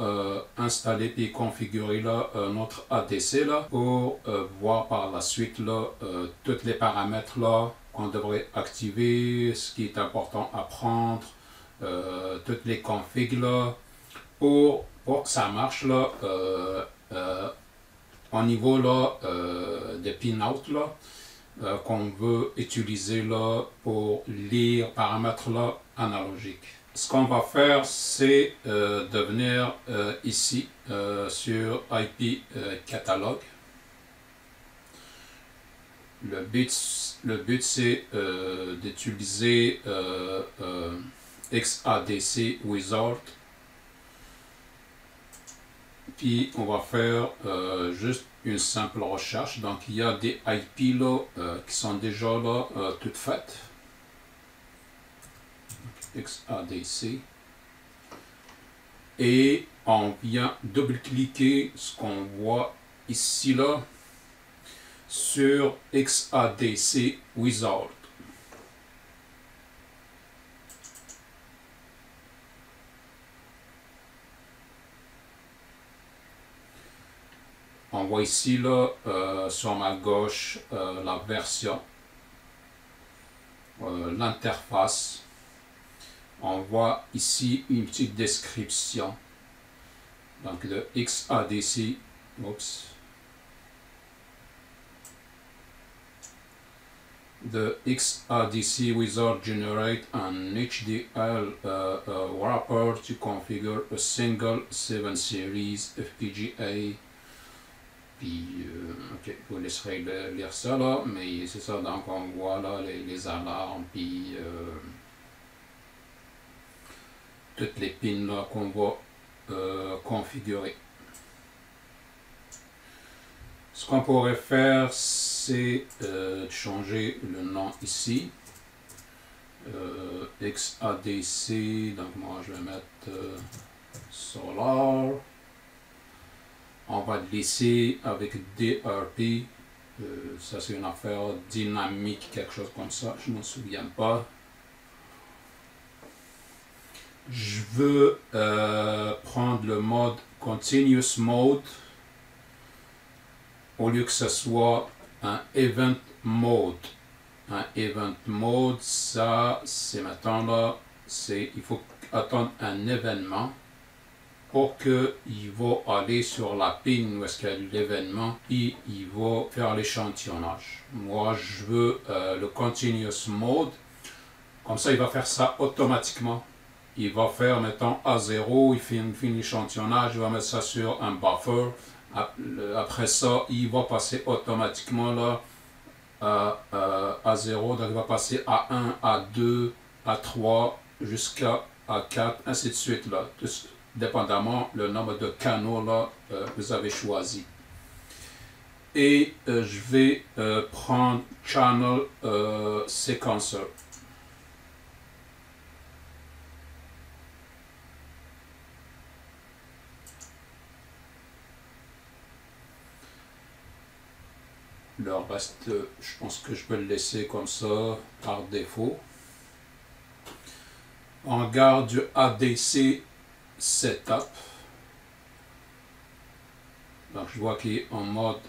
Speaker 1: installer puis configurer là, notre ADC là, pour voir par la suite là, tous les paramètres là qu'on devrait activer, ce qui est important à prendre, toutes les configs là, pour que ça marche là, au niveau là, des pinout là, qu'on veut utiliser là pour lire paramètres là analogiques. Ce qu'on va faire, c'est de venir ici sur IP catalogue. Le but c'est d'utiliser XADC Wizard. Puis on va faire juste une simple recherche. Donc il y a des IP là qui sont déjà là toutes faites. XADC. et on vient double-cliquer ce qu'on voit ici là sur XADC Wizard. On voit ici là sur ma gauche la version, l'interface. On voit ici une petite description donc de XADC. Oups. The XADC Wizard generate an HDL wrapper to configure a single 7 series FPGA. Puis, ok, vous laisserez lire ça là, mais c'est ça, donc on voit là les alarmes, puis toutes les pins là qu'on va configurer. Ce qu'on pourrait faire, c'est changer le nom ici. XADC, donc moi je vais mettre Solar. On va le laisser avec DRP. Ça c'est une affaire dynamique, quelque chose comme ça, je ne m'en souviens pas. Je veux prendre le mode Continuous Mode au lieu que ce soit un Event Mode. Un Event Mode, ça c'est maintenant là, il faut attendre un événement pour qu'il va aller sur la pin où est-ce qu'il y a l'événement et il va faire l'échantillonnage. Moi je veux le Continuous Mode, comme ça il va faire ça automatiquement. Il va faire, mettons, A0, il fait l'échantillonnage, il va mettre ça sur un buffer. Après ça, il va passer automatiquement là à 0, donc il va passer à 1, à 2, à 3, jusqu'à A4, ainsi de suite là, dépendamment le nombre de canaux là vous avez choisi. Et je vais prendre Channel Sequencer. Le reste, je pense que je peux le laisser comme ça par défaut. On garde du ADC Setup. Donc je vois qu'il est en mode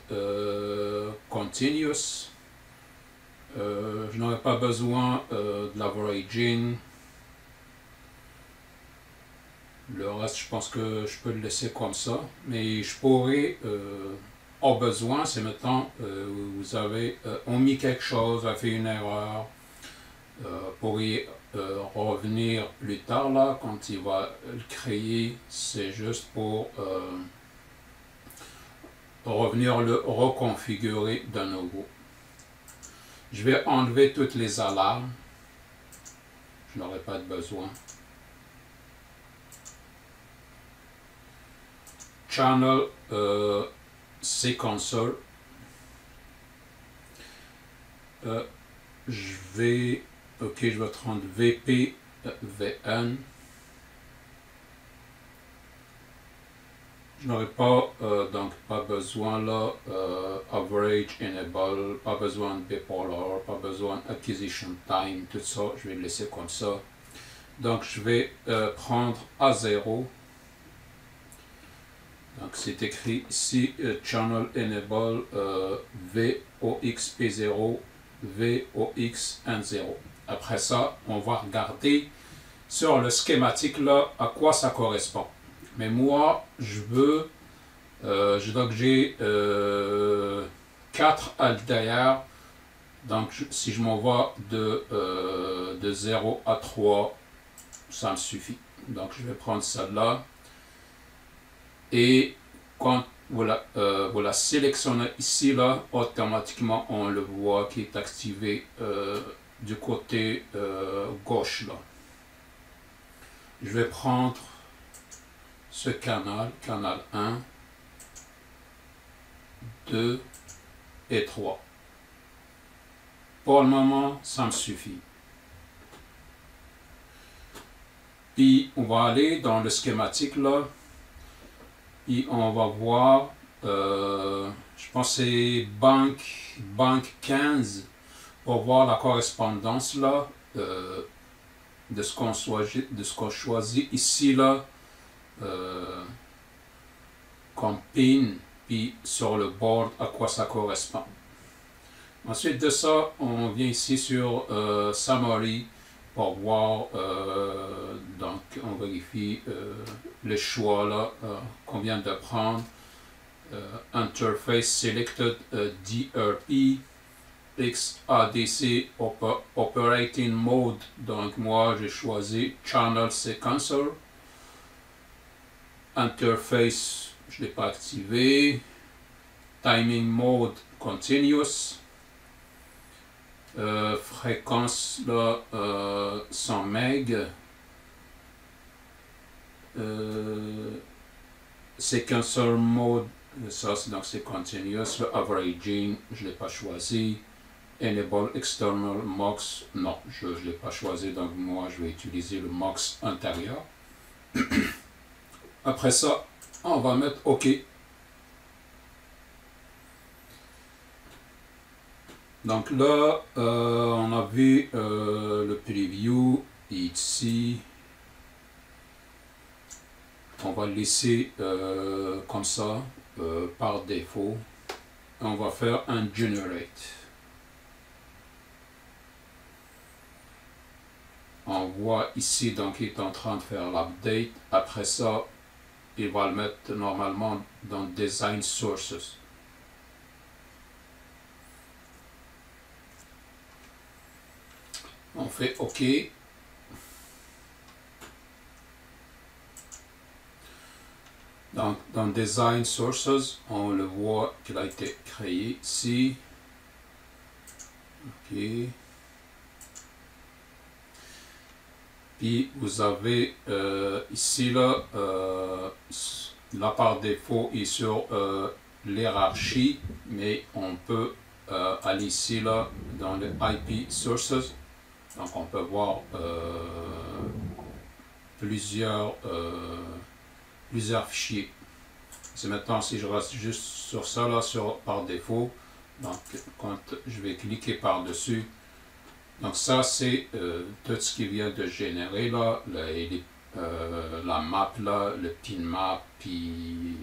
Speaker 1: Continuous. Je n'aurai pas besoin de l'averaging. Le reste, je pense que je peux le laisser comme ça. Mais je pourrais... au besoin, c'est maintenant vous avez omis quelque chose, vous avez fait une erreur, pour y revenir plus tard là, quand il va le créer, c'est juste pour revenir le reconfigurer de nouveau. Je vais enlever toutes les alarmes, je n'aurai pas de besoin. Channel Sequencer. Je vais prendre VPVN. Je n'aurai pas donc pas besoin là average enable, pas besoin de bipolar, pas besoin acquisition time, tout ça je vais le laisser comme ça. Donc je vais prendre A0. Donc c'est écrit ici Channel Enable VOXP0 VOXN0. Après ça, on va regarder sur le schématique là à quoi ça correspond. Mais moi, je veux, donc j'ai 4 ALTR. Donc si je m'envoie de 0 à 3, ça me suffit. Donc je vais prendre celle-là. Et quand voilà, voilà sélectionné ici là, automatiquement on le voit qui est activé du côté gauche là. Je vais prendre ce canal, canal 1, 2 et 3. Pour le moment, ça me suffit. Puis on va aller dans le schématique là, et on va voir, je pense que c'est banque 15, pour voir la correspondance là, de ce qu'on choisit ici là, comme pin, puis sur le board à quoi ça correspond. Ensuite de ça, on vient ici sur Summary pour voir, donc on vérifie le choix là qu'on vient de prendre. Interface Selected DRP XADC Operating Mode, donc moi j'ai choisi Channel Sequencer. Interface, je ne l'ai pas activé. Timing Mode Continuous. Fréquence là, 100 MB. Sequencer Mode, ça donc c'est continuous. Le averaging, je ne l'ai pas choisi. Enable External Mux, non, je ne l'ai pas choisi, donc moi je vais utiliser le Mux intérieur. Après ça, on va mettre OK. Donc là, on a vu le preview ici. On va le laisser comme ça, par défaut. On va faire un generate. On voit ici, donc il est en train de faire l'update. Après ça, il va le mettre normalement dans Design Sources. On fait OK. Donc, dans Design Sources, on le voit qu'il a été créé ici. OK. Puis, vous avez ici, là, par défaut est sur l'hierarchie, mais on peut aller ici, là, dans le IP Sources. Donc, on peut voir plusieurs fichiers. C'est maintenant, si je reste juste sur ça, là, par défaut, donc quand je vais cliquer par-dessus, donc ça, c'est tout ce qui vient de générer, là, la map, là, le pin map, puis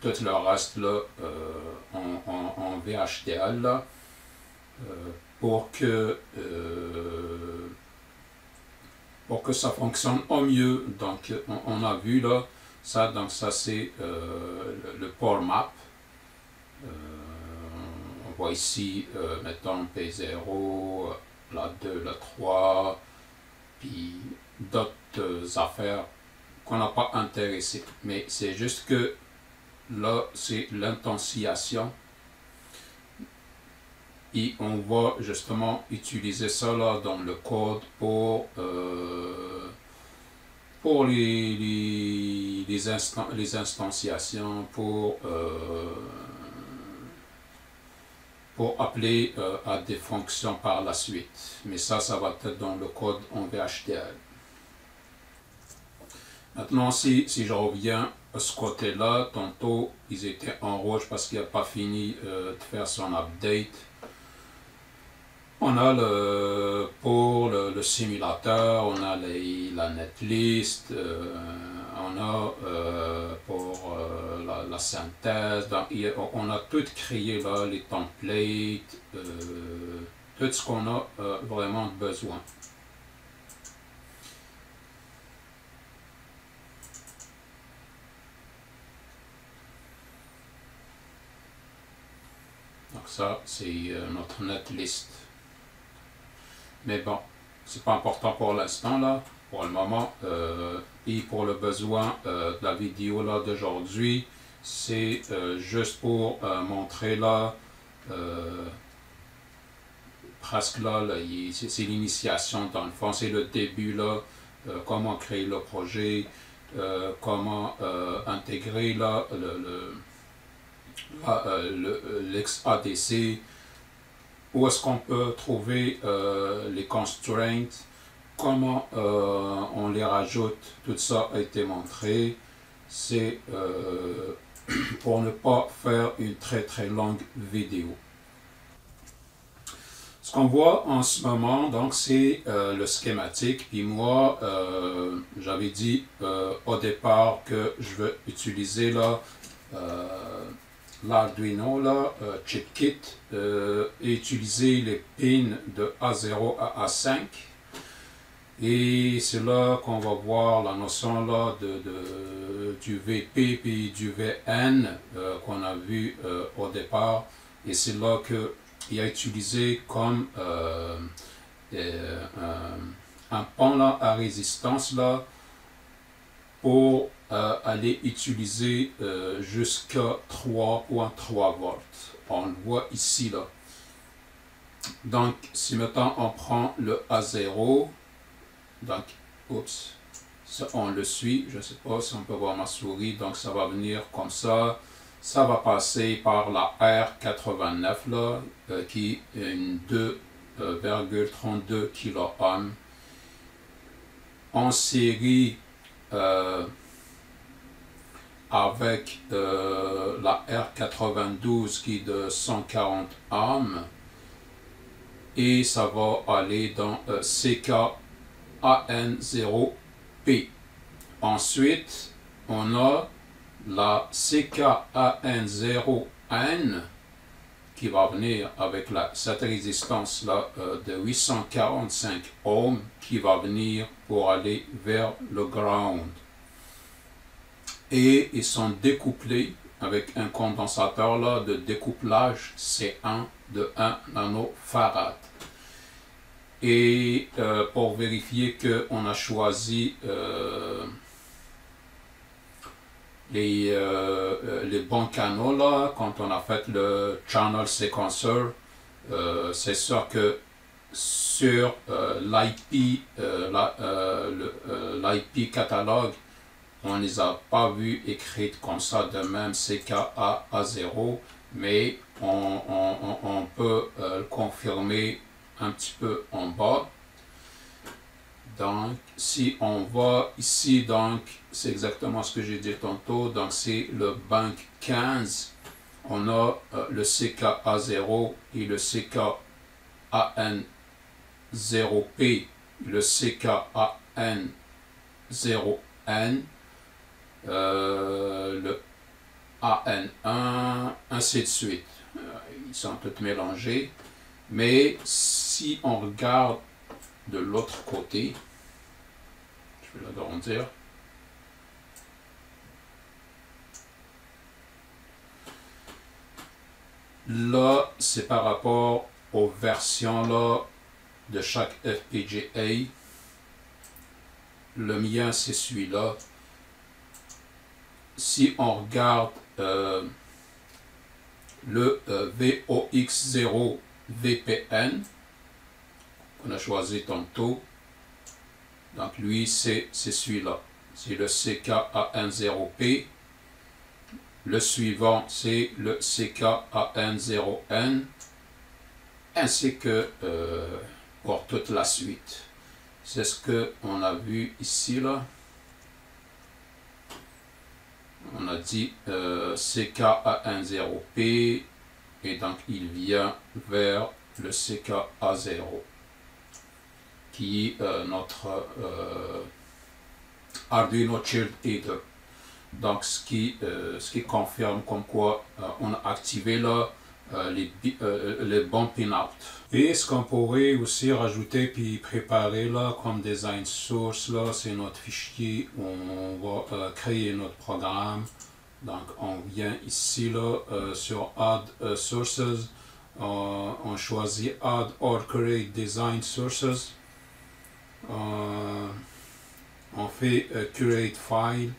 Speaker 1: tout le reste, là, en VHDL, là, pour que ça fonctionne au mieux. Donc on a vu là ça, donc ça c'est le port map. On voit ici mettons P0, la 2, la 3, puis d'autres affaires qu'on n'a pas intéressées, mais c'est juste que là c'est l'intensification. Et on va justement utiliser ça là dans le code pour les instanciations, pour appeler à des fonctions par la suite. Mais ça va être dans le code en VHDL. Maintenant, si je reviens à ce côté-là, tantôt ils étaient en rouge parce qu'il n'a pas fini de faire son update. On a pour le simulateur, on a la netlist, on a pour la synthèse, donc on a tout créé là, les templates, tout ce qu'on a vraiment besoin. Donc ça, c'est notre netlist. Mais bon, c'est pas important pour l'instant là, pour le moment. Et pour le besoin de la vidéo là d'aujourd'hui, c'est juste pour montrer là, presque là, c'est l'initiation dans le fond, c'est le début là, comment créer le projet, comment intégrer là l'XADC. Où est-ce qu'on peut trouver les constraints, comment on les rajoute, tout ça a été montré. C'est pour ne pas faire une très longue vidéo. Ce qu'on voit en ce moment, donc, c'est le schématique. Puis moi, j'avais dit au départ que je veux utiliser là l'Arduino ChipKit et utiliser les pins de A0 à A5. Et c'est là qu'on va voir la notion là du VP puis du VN qu'on a vu au départ. Et c'est là que il a utilisé comme un pont là, à résistance là, pour aller utiliser jusqu'à 3.3 volts. On le voit ici là. Donc, si maintenant on prend le A0, donc, oups, ça, on le suit, je ne sais pas si on peut voir ma souris, donc ça va venir comme ça. Ça va passer par la R89 là, qui est une 2,32 kOhm en série avec la R92 qui est de 140 ohms, et ça va aller dans CKAN0P. Ensuite, on a la CKAN0N qui va venir avec cette résistance là de 845 ohms qui va venir pour aller vers le ground. Et ils sont découplés avec un condensateur là de découplage C1 de 1 nanofarad. Et pour vérifier qu'on a choisi les bons canaux là, quand on a fait le channel sequencer, c'est sûr que sur l'IP l'IP catalogue, on ne les a pas vues écrites comme ça de même CKA0, mais on peut le confirmer un petit peu en bas. Donc, si on va ici, donc, c'est exactement ce que j'ai dit tantôt. Donc, c'est le bank 15. On a le CKA0 et le CKAN0P, le CKAN0N, le AN1, ainsi de suite. Ils sont tous mélangés. Mais si on regarde de l'autre côté, je vais l'agrandir. Là, c'est par rapport aux versions là, de chaque FPGA. Le mien, c'est celui-là. Si on regarde le VOX0 VPN qu'on a choisi tantôt, donc lui c'est celui-là, c'est le CKAN0P. Le suivant c'est le CKAN0N, ainsi que pour toute la suite. C'est ce que on a vu ici là. On a dit CKAN0P, et donc il vient vers le CKA0 qui est notre Arduino Child Header. Donc ce qui confirme comme quoi on a activé là les bons pin-out. Et ce qu'on pourrait aussi rajouter puis préparer là comme design source là, c'est notre fichier où on va créer notre programme. Donc on vient ici là sur Add Sources, on choisit Add or Create Design Sources, on fait Create File.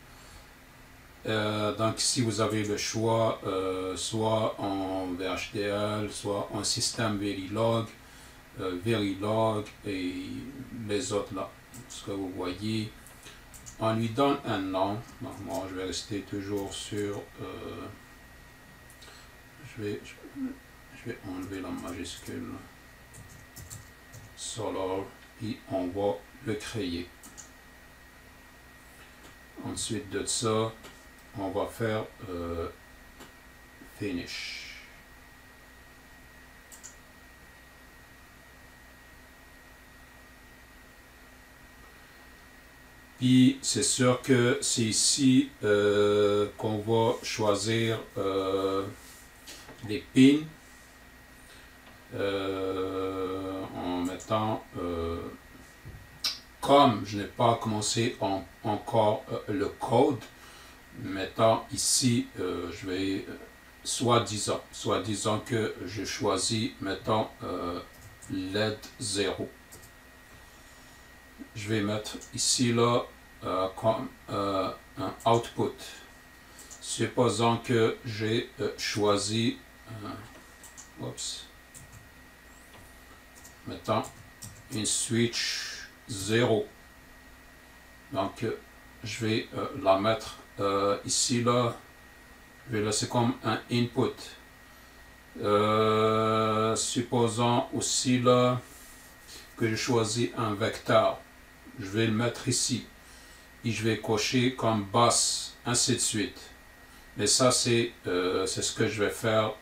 Speaker 1: Donc ici vous avez le choix soit en VHDL, soit en système Verilog, Verilog et les autres là, ce que vous voyez. On lui donne un nom. Donc moi je vais rester toujours sur je vais enlever la majuscule Solar, et on va le créer. Ensuite de ça, on va faire finish. Puis c'est sûr que c'est ici qu'on va choisir les pins en mettant comme je n'ai pas commencé encore le code, mettant ici je vais soi-disant que je choisis mettons LED 0. Je vais mettre ici là comme un output. Supposons que j'ai choisi mettons une switch 0. Donc je vais la mettre ici là. Je vais laisser comme un input. Supposons aussi là que je choisis un vecteur. Je vais le mettre ici et je vais cocher comme bus, ainsi de suite. Mais ça c'est ce que je vais faire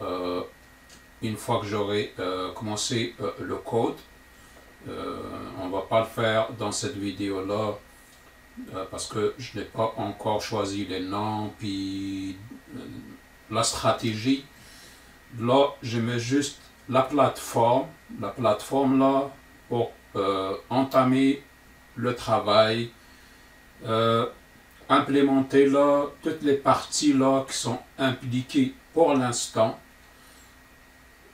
Speaker 1: une fois que j'aurai commencé le code. On va pas le faire dans cette vidéo là parce que je n'ai pas encore choisi les noms puis la stratégie. Là je mets juste la plateforme là pour entamer le travail, implémenter là toutes les parties là qui sont impliquées pour l'instant.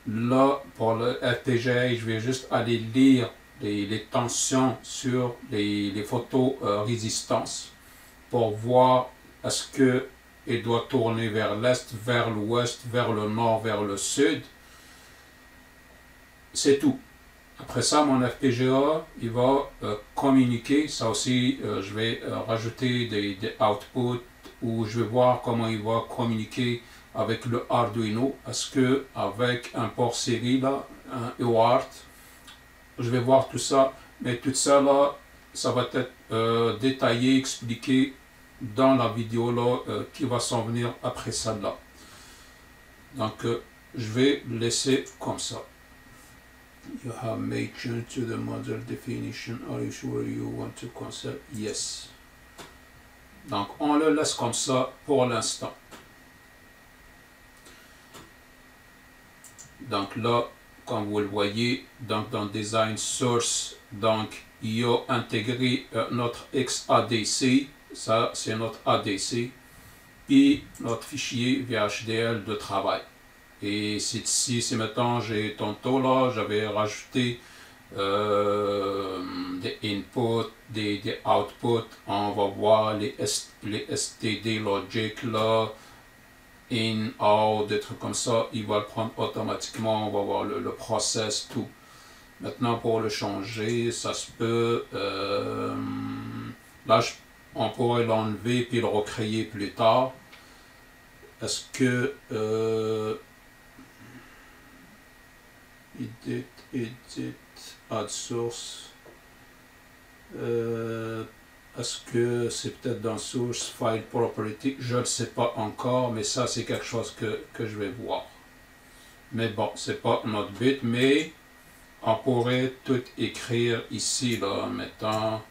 Speaker 1: Là pour le FPGA, je vais juste aller lire les tensions sur les photos résistance pour voir est-ce que il doit tourner vers l'est, vers l'ouest, vers le nord, vers le sud. C'est tout. Après ça, mon FPGA, il va communiquer. Ça aussi, je vais rajouter des outputs où je vais voir comment il va communiquer avec le Arduino. Est-ce que avec un port série là, un UART, je vais voir tout ça. Mais tout ça là, ça va être détaillé, expliqué dans la vidéo là qui va s'en venir après ça là. Donc, je vais laisser comme ça. You have made change to the model definition. Are you sure you want to cancel? Yes. Donc, on le laisse comme ça pour l'instant. Donc là, comme vous le voyez, donc dans Design Source, donc il y a intégré notre XADC. Ça, c'est notre ADC. Puis notre fichier VHDL de travail. Et c'est ici, c'est maintenant, j'ai tantôt là, j'avais rajouté des inputs, des outputs. On va voir les STD logic là, in, out, des trucs comme ça. Il va le prendre automatiquement. On va voir le process, tout. Maintenant, pour le changer, ça se peut. Là, on pourrait l'enlever puis le recréer plus tard. Est-ce que edit, add source. Est-ce que c'est peut-être dans source file property? Je ne sais pas encore, mais ça c'est quelque chose que je vais voir. Mais bon, c'est pas notre but, mais on pourrait tout écrire ici là, en mettant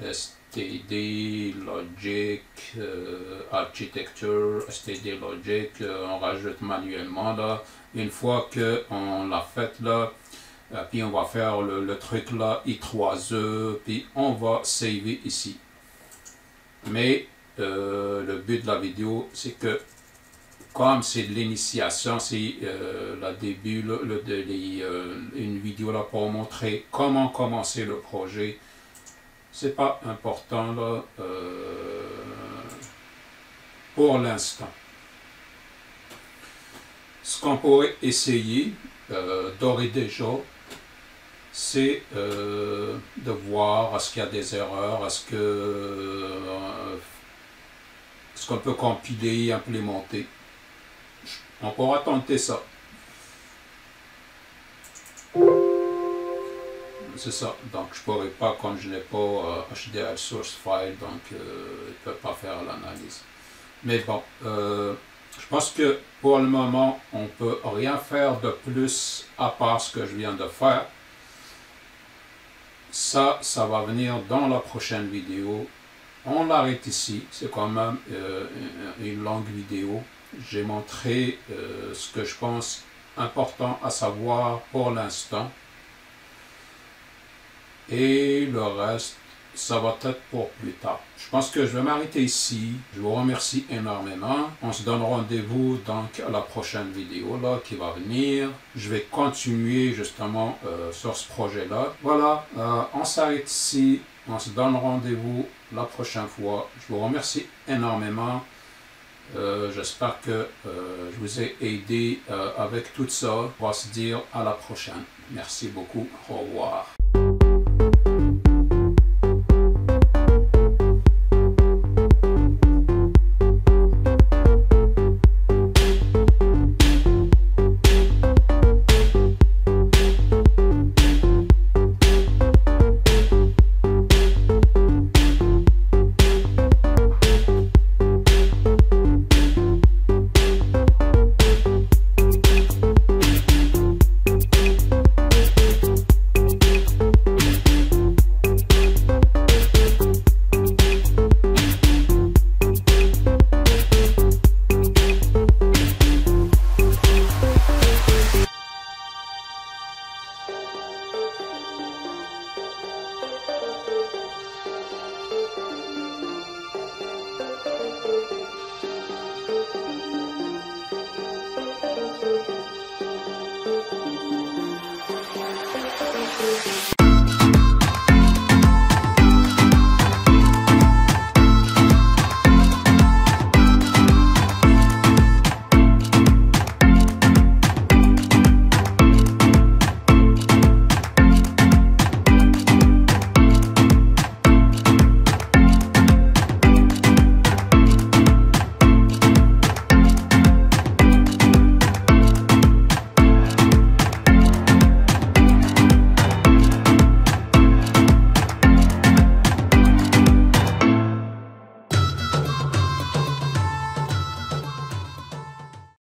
Speaker 1: std logic architecture, std logic, on rajoute manuellement là. Une fois que on l'a fait là, puis on va faire le truc là, I3E, puis on va saver ici. Mais le but de la vidéo, c'est que comme c'est de l'initiation, c'est le début, une vidéo là pour montrer comment commencer le projet. C'est pas important là pour l'instant. Ce qu'on pourrait essayer d'ores et déjà, c'est de voir est-ce qu'il y a des erreurs, est-ce qu'on peut compiler, implémenter. On pourra tenter ça. c'est ça. Donc je pourrais pas, comme je n'ai pas HDL source file, donc il ne peut pas faire l'analyse. Mais bon, je pense que pour le moment, on ne peut rien faire de plus à part ce que je viens de faire. Ça va venir dans la prochaine vidéo. On l'arrête ici, c'est quand même une longue vidéo. J'ai montré ce que je pense important à savoir pour l'instant. Et le reste, ça va être pour plus tard. Je pense que je vais m'arrêter ici. Je vous remercie énormément. On se donne rendez-vous donc à la prochaine vidéo là qui va venir. Je vais continuer justement sur ce projet-là. Voilà, on s'arrête ici. On se donne rendez-vous la prochaine fois. Je vous remercie énormément. J'espère que je vous ai aidé avec tout ça. On va se dire à la prochaine. Merci beaucoup. Au revoir.